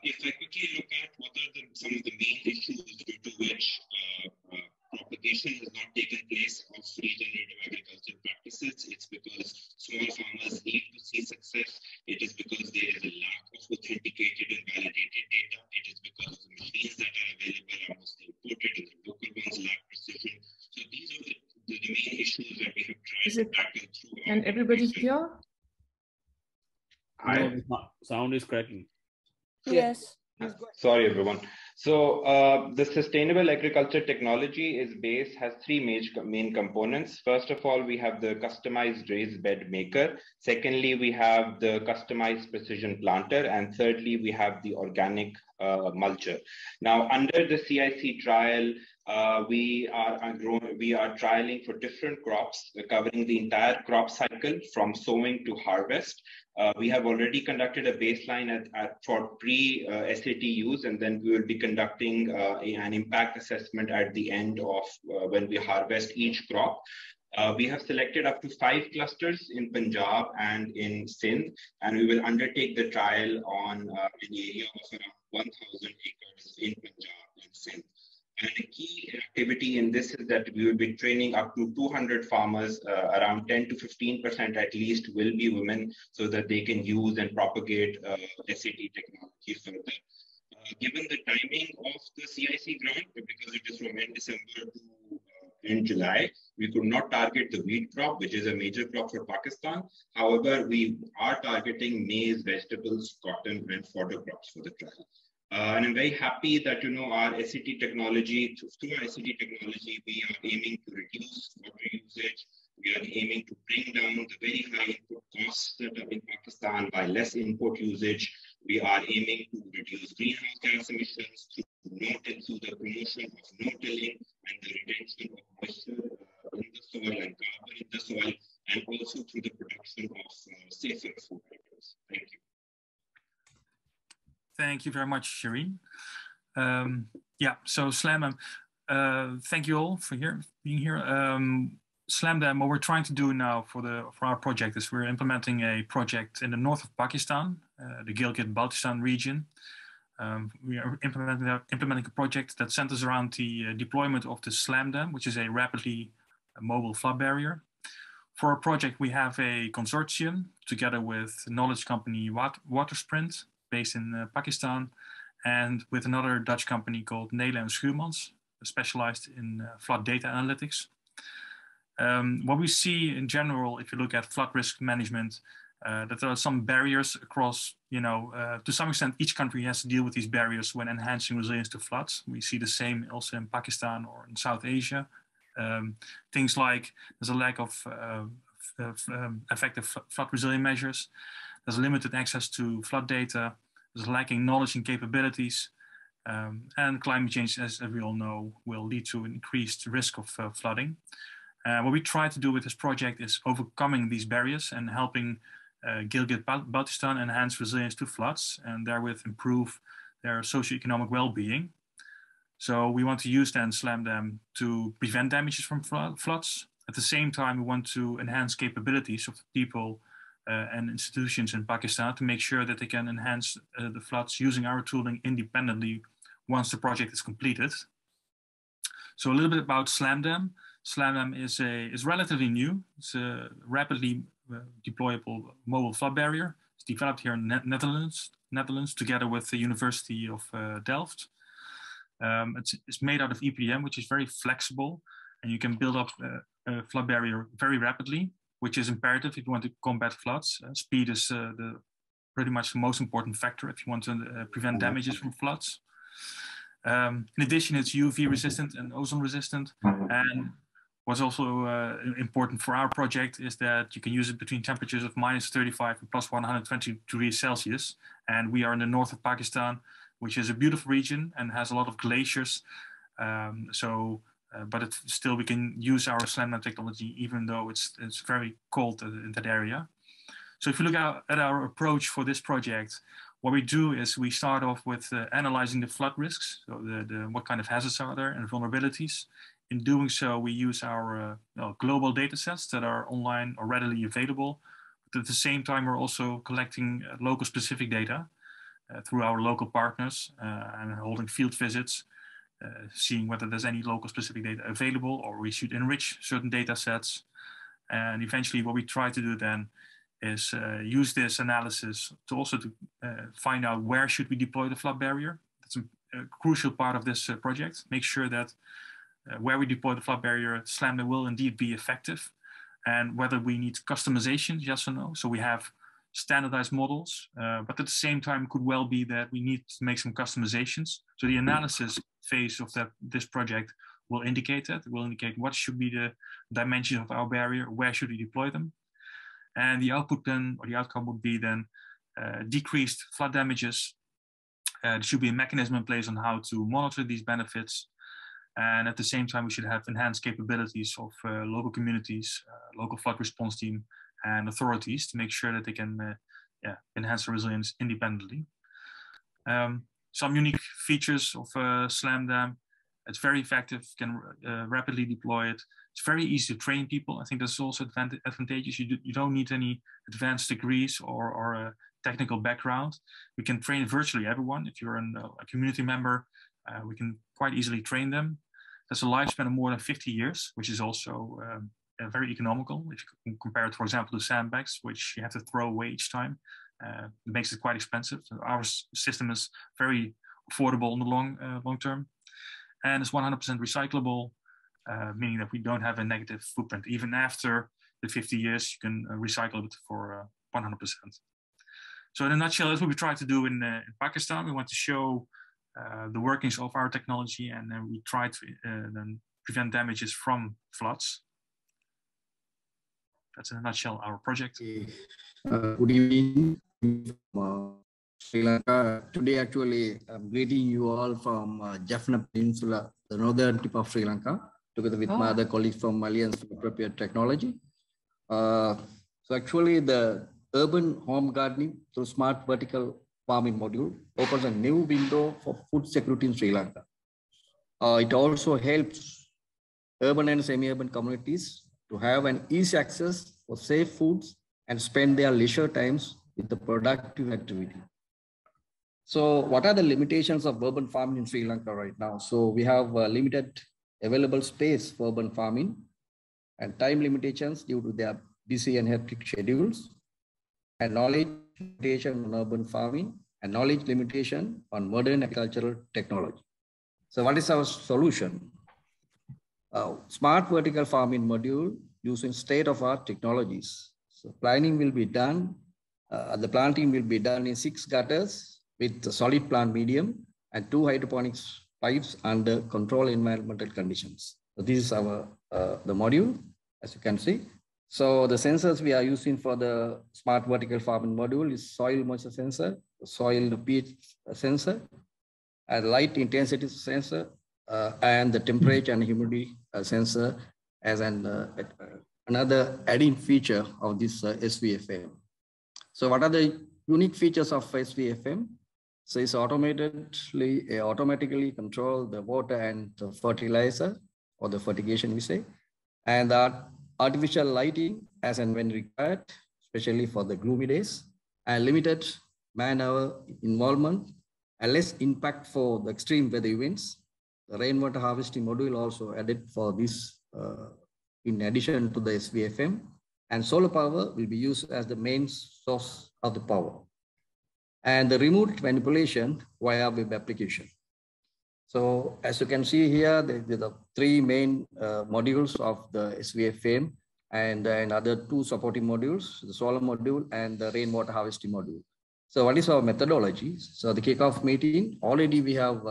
If I quickly look at what are some of the main issues due to which propagation has not taken place of regenerative agriculture practices, it's because small farmers need to see success. It is because there is a lack of authenticated and validated data. It is because the machines that are available are mostly imported and the local ones lack precision. So these are the main issues that we have tried to tackle through. Can everybody hear? No, sound is cracking. Yes. Sorry, everyone. So the sustainable agriculture technology has three main components. First of all, we have the customized raised bed maker. Secondly, we have the customized precision planter. And thirdly, we have the organic mulcher. Now, under the CIC trial, we are trialing for different crops, covering the entire crop cycle from sowing to harvest. We have already conducted a baseline for pre-SAT use, and then we will be conducting an impact assessment at the end of when we harvest each crop. We have selected up to 5 clusters in Punjab and in Sindh, and we will undertake the trial on an area of around 1,000 acres in Punjab and Sindh. And a key activity in this is that we will be training up to 200 farmers, around 10 to 15% at least will be women, so that they can use and propagate SAT technology further. Given the timing of the CIC grant, because it is from end December to end July, we could not target the wheat crop, which is a major crop for Pakistan. However, we are targeting maize, vegetables, cotton, and fodder crops for the trial. And I'm very happy that, our SAT technology, through our SAT technology, we are aiming to reduce water usage. We are aiming to bring down the very high input costs that are in Pakistan by less input usage. We are aiming to reduce greenhouse gas emissions through the promotion of no-tilling and the retention of moisture in the soil and carbon in the soil, and also through the production of safer food items. Thank you. Thank you very much, Shireen. So SLAMDAM, thank you all for being here. SLAMDAM, what we're trying to do now for our project is we're implementing a project in the north of Pakistan, the Gilgit-Baltistan region. We are implementing a project that centers around the deployment of the SLAMDAM, which is a rapidly mobile flood barrier. For our project, we have a consortium together with knowledge company Watersprint, based in Pakistan, and with another Dutch company called Nelen Schuurmans, specialized in flood data analytics. What we see in general, if you look at flood risk management, that there are some barriers across, to some extent, each country has to deal with these barriers when enhancing resilience to floods. We see the same also in Pakistan or in South Asia. Things like there's a lack of effective flood resilient measures. There's limited access to flood data. There's lacking knowledge and capabilities. And climate change, as we all know, will lead to increased risk of flooding. What we try to do with this project is overcoming these barriers and helping Gilgit-Baltistan enhance resilience to floods and therewith improve their socioeconomic well-being. So we want to use then SLAMDAM to prevent damages from floods. At the same time, we want to enhance capabilities of the people and institutions in Pakistan to make sure that they can enhance the floods using our tooling independently once the project is completed. So a little bit about SLAMDAM. SLAMDAM is relatively new. It's a rapidly deployable mobile flood barrier. It's developed here in Netherlands together with the University of Delft. It's made out of EPDM, which is very flexible. and you can build up a flood barrier very rapidly, which is imperative if you want to combat floods. Speed is pretty much the most important factor if you want to prevent damages from floods. In addition, it's UV resistant and ozone resistant. And what's also important for our project is that you can use it between temperatures of -35 and +120 degrees Celsius. And we are in the north of Pakistan, which is a beautiful region and has a lot of glaciers. But still we can use our SLAM technology even though it's very cold in that area. So if you look at our approach for this project, what we do is we start off with analyzing the flood risks, so what kind of hazards are there and vulnerabilities. In doing so, we use our global data sets that are online or readily available. But at the same time, we're also collecting local specific data through our local partners and holding field visits, seeing whether there's any local specific data available, or we should enrich certain data sets. And eventually what we try to do then is use this analysis to also find out where should we deploy the flood barrier. That's a crucial part of this project. Make sure that where we deploy the flood barrier, SLAM will indeed be effective, and whether we need customization, yes or no. So we have standardized models, but at the same time, it could well be that we need to make some customizations. So the analysis phase of this project will indicate that. It will indicate what should be the dimensions of our barrier, where should we deploy them. And the output then, or the outcome would be then decreased flood damages. There should be a mechanism in place on how to monitor these benefits. And at the same time, we should have enhanced capabilities of local communities, local flood response team, and authorities to make sure that they can enhance the resilience independently. Some unique features of SLAM Dam: it's very effective, can rapidly deploy it. It's very easy to train people. I think that's also advantageous. You don't need any advanced degrees or a technical background. We can train virtually everyone. If you're a community member, we can quite easily train them. There's a lifespan of more than 50 years, which is also very economical. If you compare it, for example, to sandbags, which you have to throw away each time, it makes it quite expensive. So our system is very affordable in the long term. And it's 100% recyclable, meaning that we don't have a negative footprint. Even after the 50 years, you can recycle it for 100%. So in a nutshell, that's what we try to do in Pakistan. We want to show the workings of our technology, and then we try to then prevent damages from floods. That's in a nutshell our project. Good evening from Sri Lanka. Today, actually, I'm greeting you all from Jaffna Peninsula, the northern tip of Sri Lanka, together with my other colleagues from Alliance for Appropriate Technology. So actually, the urban home gardening through smart vertical farming module opens a new window for food security in Sri Lanka. It also helps urban and semi-urban communities to have an easy access for safe foods and spend their leisure times with the productive activity. So what are the limitations of urban farming in Sri Lanka right now? So we have limited available space for urban farming and time limitations due to their busy and hectic schedules, and knowledge limitation on urban farming, and knowledge limitation on modern agricultural technology. So what is our solution? Smart vertical farming module using state-of-art technologies. So planning will be done, the planting will be done in 6 gutters with the solid plant medium and 2 hydroponics pipes under controlled environmental conditions. So this is our the module, as you can see. So the sensors we are using for the smart vertical farming module is soil moisture sensor, soil pH sensor, and light intensity sensor, and the temperature and humidity sensor as another add-in feature of this SVFM. So what are the unique features of SVFM? So it's automatically control the water and the fertilizer, or the fertigation we say, and that artificial lighting as and when required, especially for the gloomy days, and limited man-hour involvement, and less impact for the extreme weather events. The rainwater harvesting module also added for this in addition to the SVFM, and solar power will be used as the main source of the power. And the remote manipulation via web application. So as you can see here, there are the three main modules of the SVFM and other two supporting modules, the solar module and the rainwater harvesting module. So what is our methodology? So the kickoff meeting, already we have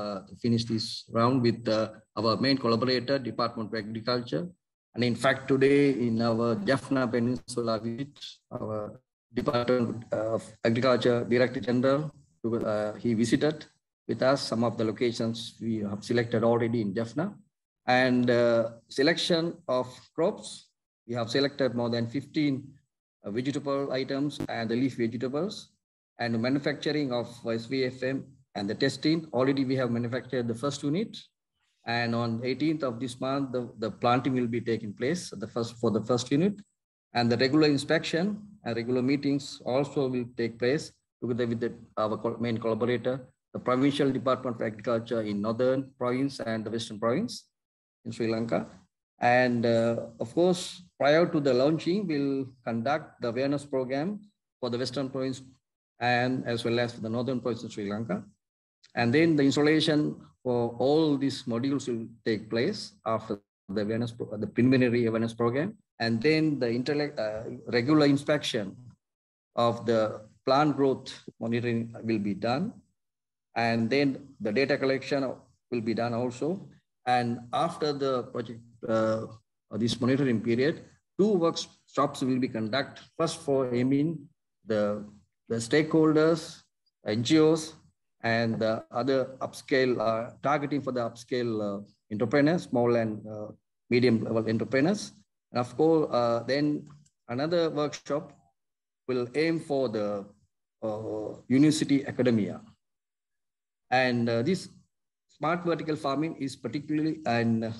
finished this round with our main collaborator, Department of Agriculture. And in fact, today in our Jaffna Peninsula visit, our Department of Agriculture Director General, he visited with us some of the locations we have selected already in Jaffna. And selection of crops, we have selected more than 15 vegetable items and the leaf vegetables. And the manufacturing of SVFM and the testing, already we have manufactured the first unit. And on 18th of this month, the planting will be taking place for the first unit. And the regular inspection and regular meetings also will take place together with our main collaborator, the Provincial Department of Agriculture in Northern Province and the Western Province in Sri Lanka. And of course, prior to the launching, we'll conduct the awareness program for the Western Province and as well as for the Northern Province of Sri Lanka. And then the installation for all these modules will take place after the preliminary awareness program. And then the regular inspection of the plant growth monitoring will be done. And then the data collection will be done also. And after the project, this monitoring period, 2 workshops will be conducted. First for aiming the stakeholders, NGOs, and the other upscale, targeting for the upscale entrepreneurs, small and medium level entrepreneurs. And of course, then another workshop will aim for the university academia. And this smart vertical farming is particularly and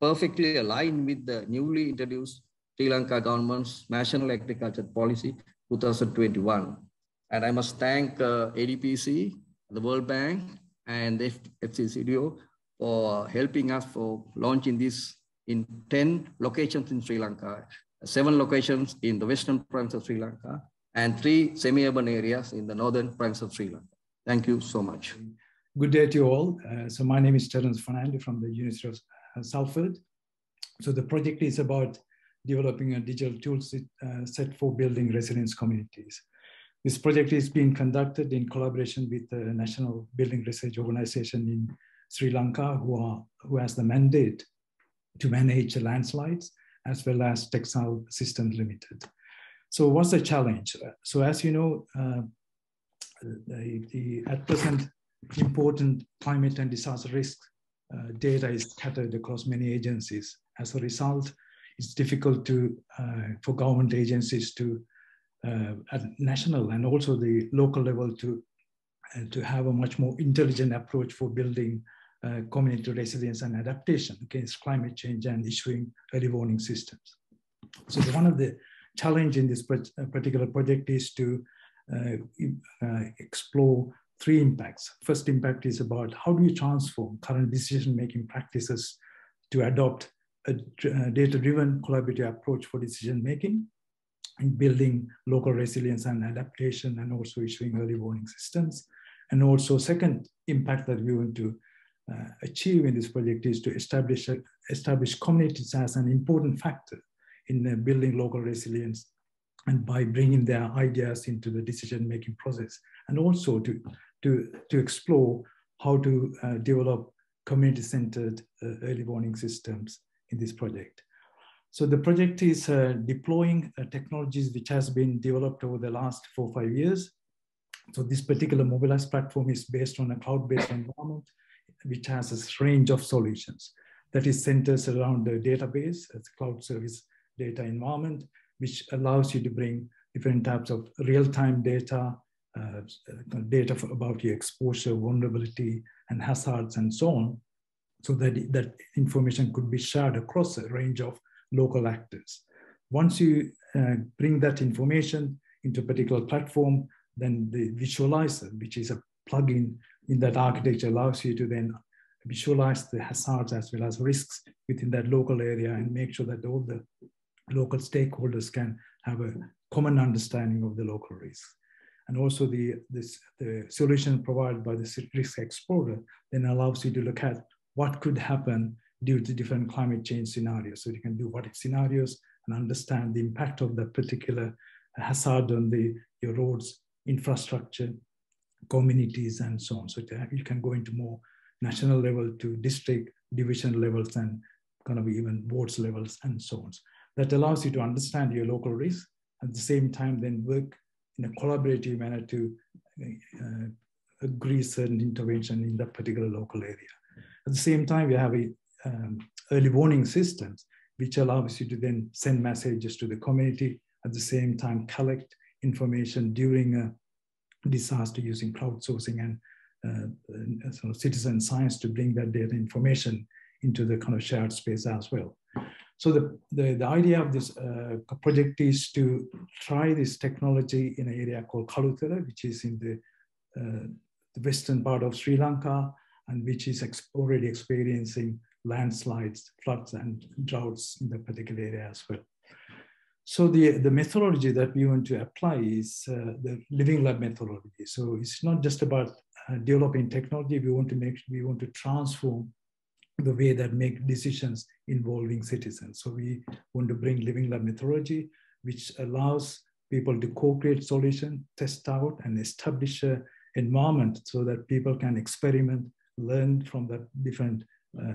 perfectly aligned with the newly introduced Sri Lanka government's National Agriculture Policy 2021. And I must thank ADPC, the World Bank, and the FCDO for helping us for launching this in 10 locations in Sri Lanka, 7 locations in the Western Province of Sri Lanka, and 3 semi-urban areas in the Northern Province of Sri Lanka. Thank you so much. Good day to you all. So my name is Terence Fernandi from the University of Salford. So the project is about developing a digital tool set for building resilience communities. This project is being conducted in collaboration with the National Building Research Organization in Sri Lanka, who has the mandate to manage landslides, as well as Textile Systems Limited. So what's the challenge? So as you know, at present, important climate and disaster risk data is scattered across many agencies. As a result, it's difficult for government agencies to at national and also the local level to have a much more intelligent approach for building community resilience and adaptation against climate change and issuing early warning systems. So one of the challenge in this particular project is to explore 3 impacts. First impact is about how do you transform current decision-making practices to adopt a data-driven collaborative approach for decision-making in building local resilience and adaptation, and also issuing early warning systems. And also second impact that we want to achieve in this project is to establish communities as an important factor in building local resilience, and by bringing their ideas into the decision-making process, and also to explore how to develop community-centered early warning systems in this project. So the project is deploying technologies which has been developed over the last 4 or 5 years. So this particular mobilized platform is based on a cloud-based environment, which has a range of solutions that is centered around the database as a cloud service data environment, which allows you to bring different types of real-time data, data about your exposure, vulnerability, and hazards, and so on, so that that information could be shared across a range of local actors. Once you bring that information into a particular platform, then the visualizer, which is a plugin in that architecture, allows you to then visualize the hazards as well as risks within that local area, and make sure that all the local stakeholders can have a common understanding of the local risks. And also the solution provided by the risk explorer then allows you to look at what could happen due to different climate change scenarios. So you can do what if scenarios and understand the impact of that particular hazard on your roads, infrastructure, communities, and so on. So you can go into more national level to district, division levels, and kind of even wards levels, and so on. That allows you to understand your local risk, at the same time then work in a collaborative manner to agree certain intervention in that particular local area. At the same time, we have early warning systems, which allows you to then send messages to the community, at the same time collect information during a disaster using crowdsourcing and sort of citizen science to bring that data information into the kind of shared space as well. So the idea of this project is to try this technology in an area called Kalutara, which is in the western part of Sri Lanka, and which is already experiencing landslides, floods, and droughts in that particular area as well. So the methodology that we want to apply is the living lab methodology. So it's not just about developing technology. We want to transform the way that make decisions involving citizens. So we want to bring living lab methodology, which allows people to co-create solution, test out, and establish an environment so that people can experiment, learn from the different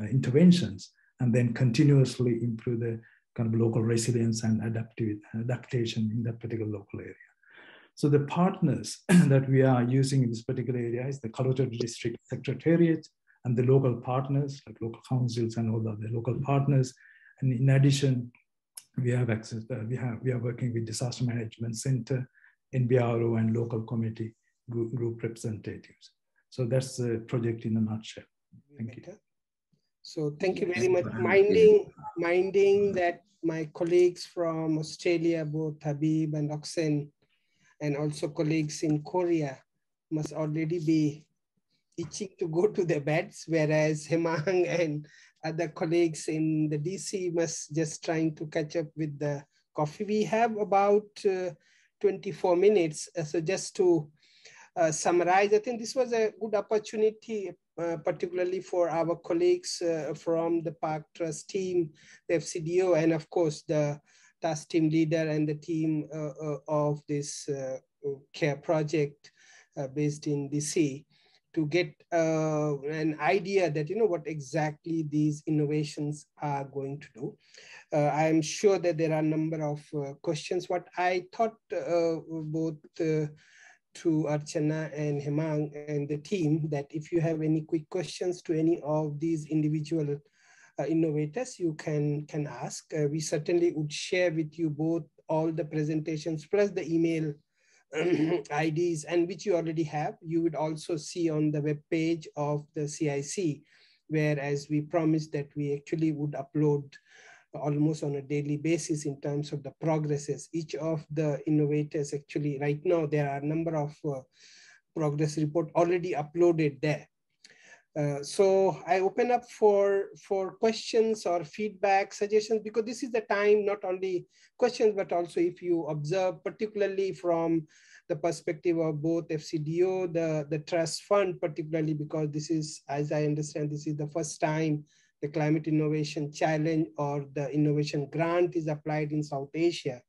interventions, and then continuously improve the kind of local resilience and adaptation in that particular local area. So the partners that we are using in this particular area is the Kalutara District Secretariat and the local partners, like local councils and all the other local partners. And in addition, we have access, we are working with Disaster Management Center, NBRO, and local community group representatives. So that's the project in a nutshell. Thank you. So thank you very much. Minding that my colleagues from Australia, both Habib and Oxen, and also colleagues in Korea must already be itching to go to their beds, whereas Hemang and other colleagues in the DC must just trying to catch up with the coffee. We have about 24 minutes. So just to summarize, I think this was a good opportunity, particularly for our colleagues from the Park Trust team, the FCDO, and of course the task team leader and the team of this care project based in DC, to get an idea that, what exactly these innovations are going to do. I'm sure that there are a number of questions. What I thought both to Archana and Hemang and the team, that if you have any quick questions to any of these individual innovators, you can ask. We certainly would share with you both all the presentations plus the email IDs, and which you already have. You would also see on the web page of the CIC, where, as we promised, that we actually would upload almost on a daily basis in terms of the progresses. Each of the innovators, actually right now, there are a number of progress report already uploaded there. So I open up for questions or feedback, suggestions, because this is the time, not only questions, but also if you observe, particularly from the perspective of both FCDO, the trust fund, particularly because this is, as I understand, this is the first time the Climate Innovation Challenge or the Innovation Grant is applied in South Asia.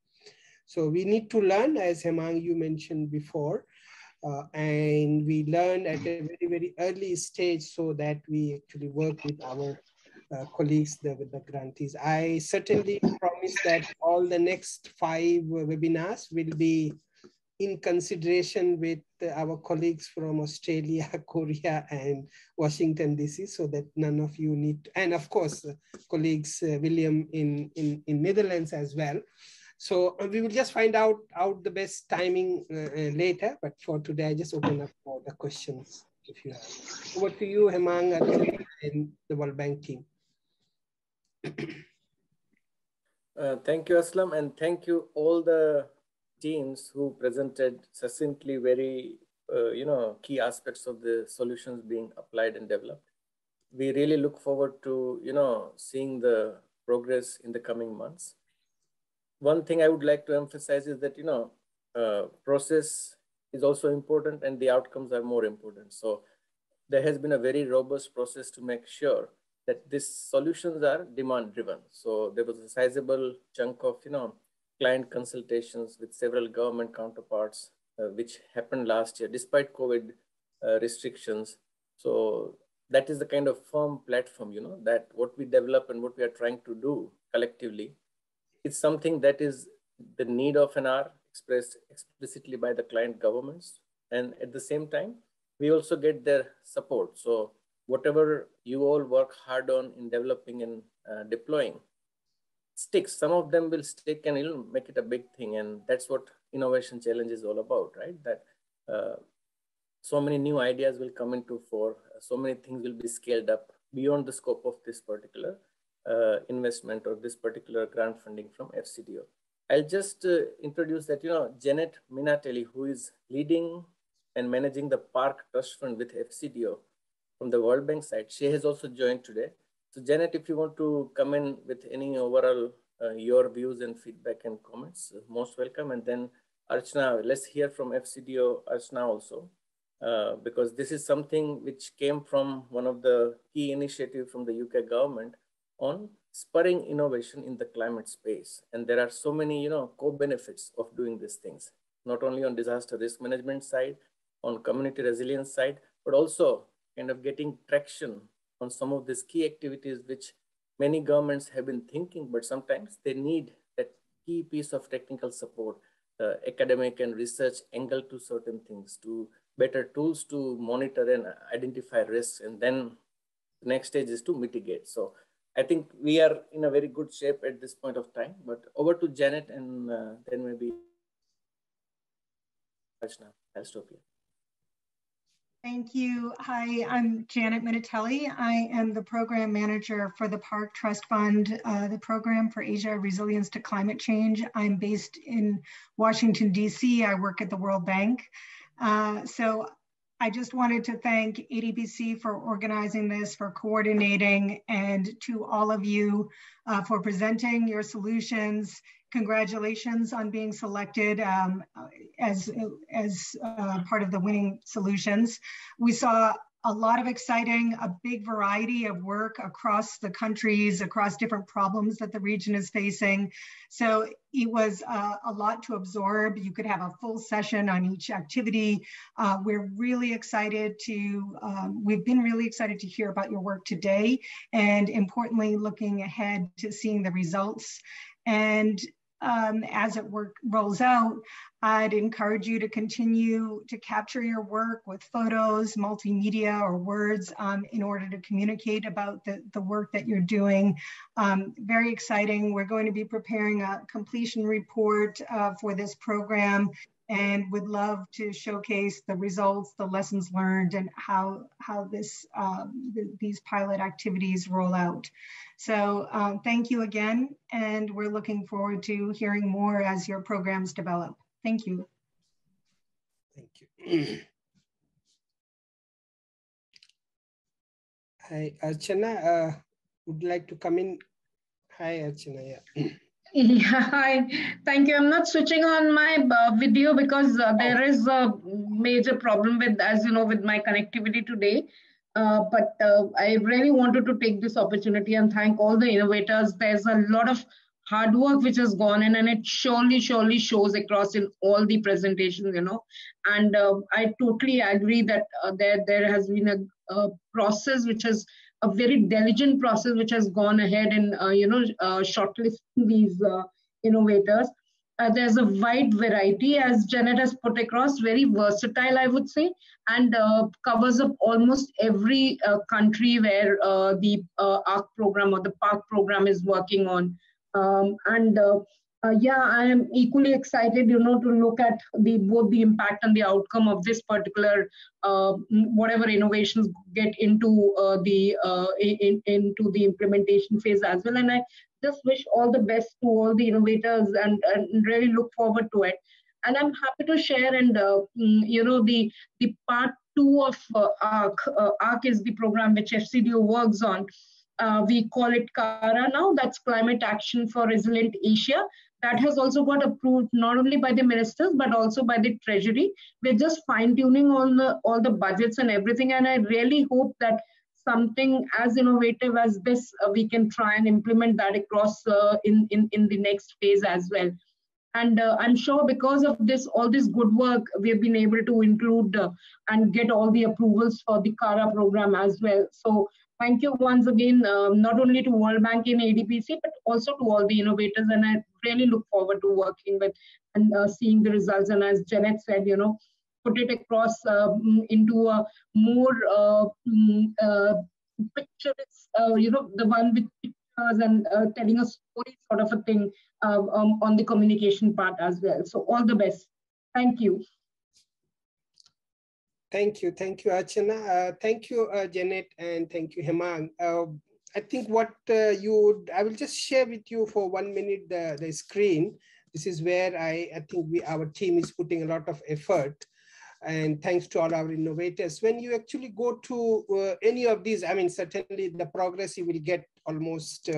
So we need to learn, as Hemang, you mentioned before, and we learn at a very, very early stage so that we actually work with our colleagues, with the grantees. I certainly promise that all the next 5 webinars will be in consideration with our colleagues from Australia, Korea, and Washington, DC, so that none of you need to, and of course, colleagues William in Netherlands as well. So we will just find out the best timing later, but for today, I just open up for the questions if you have. Over to you, Hemang, and the World Bank team. Thank you, Aslam, and thank you all the teams who presented succinctly very, key aspects of the solutions being applied and developed. We really look forward to, seeing the progress in the coming months. One thing I would like to emphasize is that, process is also important, and the outcomes are more important. So there has been a very robust process to make sure that these solutions are demand driven. So there was a sizable chunk of, client consultations with several government counterparts, which happened last year, despite COVID restrictions. So that is the kind of firm platform, that what we develop and what we are trying to do collectively, it's something that is the need of an hour expressed explicitly by the client governments. And at the same time, we also get their support. So whatever you all work hard on in developing and deploying sticks. Some of them will stick and it'll make it a big thing. And that's what Innovation Challenge is all about, right? That so many new ideas will come into fore. So many things will be scaled up beyond the scope of this particular investment or this particular grant funding from FCDO. I'll just introduce that, Janet Minatelli, who is leading and managing the PARCC Trust Fund with FCDO from the World Bank side. She has also joined today. So Janet, if you want to come in with any overall your views and feedback and comments, most welcome. And then Archana, let's hear from FCDO, Archana also, because this is something which came from one of the key initiatives from the UK government on spurring innovation in the climate space. And there are so many, co-benefits of doing these things, not only on disaster risk management side, on community resilience side, but also kind of getting traction on some of these key activities which many governments have been thinking, but sometimes they need that key piece of technical support, academic and research angle to certain things, to better tools to monitor and identify risks. And then the next stage is to mitigate. So I think we are in a very good shape at this point of time, but over to Janet and then maybe Archana. I'll stop here. Thank you. Hi, I'm Janet Minatelli. I am the program manager for the PARCC Trust Fund, the program for Asia Resilience to Climate Change. I'm based in Washington, DC. I work at the World Bank. So I just wanted to thank ADPC for organizing this, for coordinating, and to all of you for presenting your solutions. Congratulations on being selected as part of the winning solutions. We saw a lot of exciting, a big variety of work across the countries, across different problems that the region is facing. So it was a lot to absorb. You could have a full session on each activity. We're really excited we've been really excited to hear about your work today, and importantly, looking ahead to seeing the results. And as it rolls out, I'd encourage you to continue to capture your work with photos, multimedia, or words in order to communicate about the work that you're doing. Very exciting. We're going to be preparing a completion report for this program, and would love to showcase the results, the lessons learned, and how these pilot activities roll out. So thank you again, and we're looking forward to hearing more as your programs develop. Thank you. Thank you. Hi, Archana, would you like to come in? Hi, Archana. Yeah. Yeah, hi. Thank you. I'm not switching on my video because there is a major problem with, as you know, with my connectivity today. But I really wanted to take this opportunity and thank all the innovators. There's a lot of hard work which has gone in, and it surely shows across in all the presentations, And I totally agree that there has been a process which has a very diligent process which has gone ahead and shortlisting these innovators. There's a wide variety, as Janet has put across, very versatile, I would say, and covers up almost every country where the ARC program or the PARCC program is working on. Yeah, I am equally excited, to look at both the impact and the outcome of this particular whatever innovations get into into the implementation phase as well. And I just wish all the best to all the innovators and really look forward to it. And I'm happy to share, and the part 2 of ARC. ARC is the program which FCDO works on. We call it CARA now, that's Climate Action for Resilient Asia. that has also got approved not only by the ministers but also by the treasury. We're just fine-tuning all the budgets and everything, and I really hope that something as innovative as this we can try and implement that across in the next phase as well. And I'm sure because of this, all this good work, we've been able to include and get all the approvals for the CARA program as well. So thank you once again, not only to World Bank and ADPC, but also to all the innovators. And I really look forward to working with and seeing the results. And as Janet said, put it across into a more pictures, the one with pictures and telling a story sort of a thing on the communication part as well. So all the best. Thank you. Thank you, Archana. Thank you, Janet, and thank you, Hemang. I think what I will just share with you for 1 minute the screen. This is where I think our team is putting a lot of effort. And thanks to all our innovators. When you actually go to any of these, I mean, certainly the progress you will get almost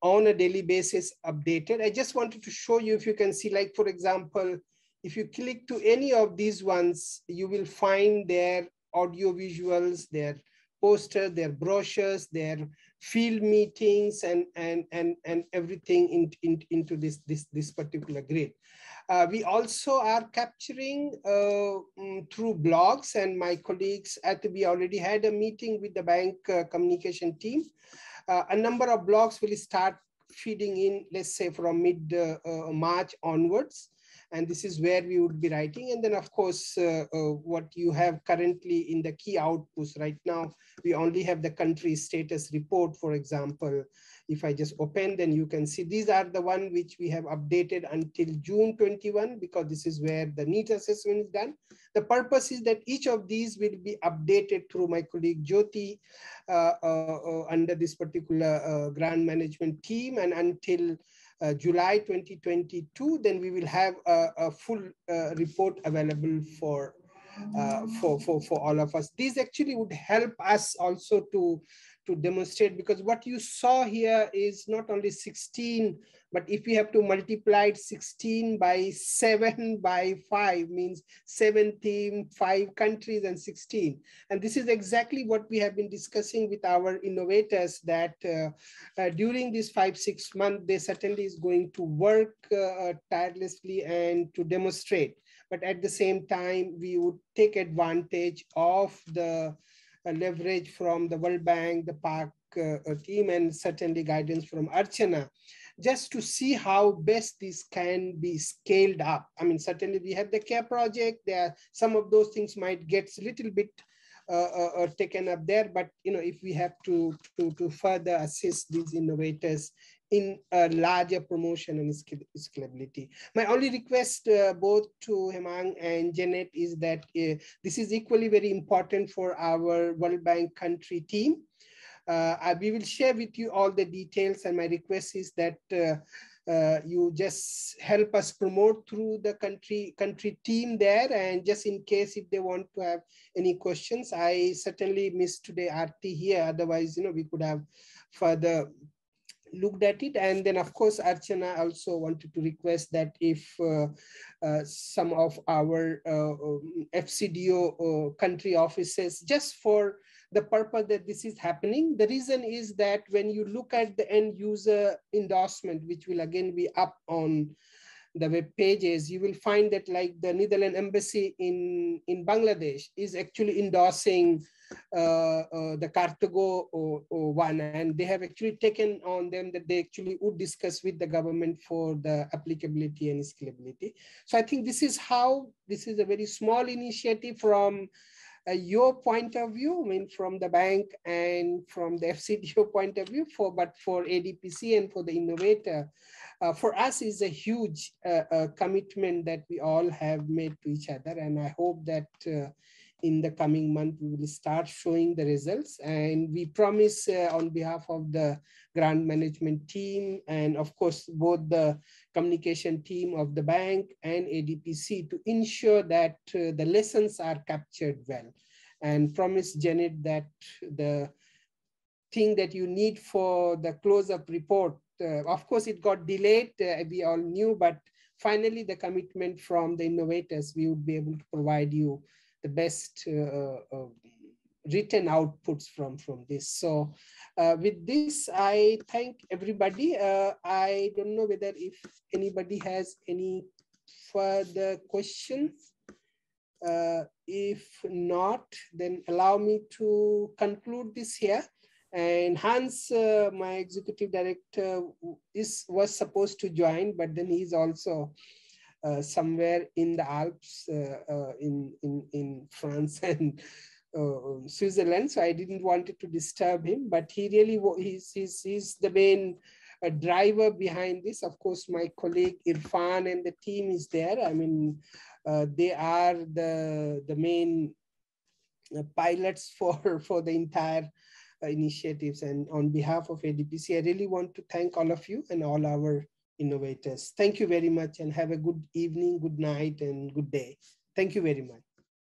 on a daily basis updated. I just wanted to show you, if you can see, like, for example, if you click to any of these ones, you will find their audio visuals, their posters, their brochures, their field meetings, and everything into this particular grid. We also are capturing through blogs, and my colleagues we already had a meeting with the bank communication team. A number of blogs will start feeding in, let's say, from mid-March onwards. And this is where we would be writing. And then, of course, what you have currently in the key outputs right now, we only have the country status report, for example. If I just open, then you can see these are the one which we have updated until June 21, because this is where the needs assessment is done. The purpose is that each of these will be updated through my colleague Jyoti under this particular grant management team, and until July 2022, then we will have a full report available for all of us. These actually would help us also to demonstrate, because what you saw here is not only 16, but if we have to multiply 16 by 7 by 5 means 7 themes, 5 countries, and 16. And this is exactly what we have been discussing with our innovators, that during this 5-6 months, they certainly is going to work tirelessly and to demonstrate. But at the same time, we would take advantage of the leverage from the World Bank, the PARCC team, and certainly guidance from Archana, just to see how best this can be scaled up. I mean, certainly we have the CARE project. There, some of those things might get a little bit taken up there, but if we have to further assist these innovators in a larger promotion and scalability. My only request both to Hemang and Janet is that this is equally very important for our World Bank country team. We will share with you all the details, and my request is that you just help us promote through the country team there, and just in case if they want to have any questions. I certainly missed today Aarti here, otherwise we could have further looked at it. And then of course Archana also wanted to request that if some of our FCDO country offices, just for the purpose that this is happening. The reason is that when you look at the end user endorsement, which will again be up on the web pages, you will find that like the Netherlands Embassy in Bangladesh is actually endorsing the Cartago one, and they have actually taken on them that they actually would discuss with the government for the applicability and scalability. So I think this is a very small initiative from your point of view, I mean, from the bank and from the FCDO point of view, but for ADPC and for the innovator, for us is a huge commitment that we all have made to each other. And I hope that in the coming month, we will start showing the results. And we promise on behalf of the grant management team, and of course, both the communication team of the bank and ADPC, to ensure that the lessons are captured well. And promise Janet that the thing that you need for the close-up report of course, it got delayed, we all knew, but finally the commitment from the innovators, we would be able to provide you the best written outputs from this. So with this, I thank everybody. I don't know whether if anybody has any further questions. If not, then allow me to conclude this here. And Hans, my executive director, was supposed to join, but then he's also somewhere in the Alps in France and Switzerland. So I didn't want to disturb him, but he really, he's the main driver behind this. Of course, my colleague Irfan and the team is there. I mean, they are the main pilots for the entire initiatives. And on behalf of ADPC, I really want to thank all of you and all our innovators. Thank you very much and have a good evening, good night, and good day. Thank you very much.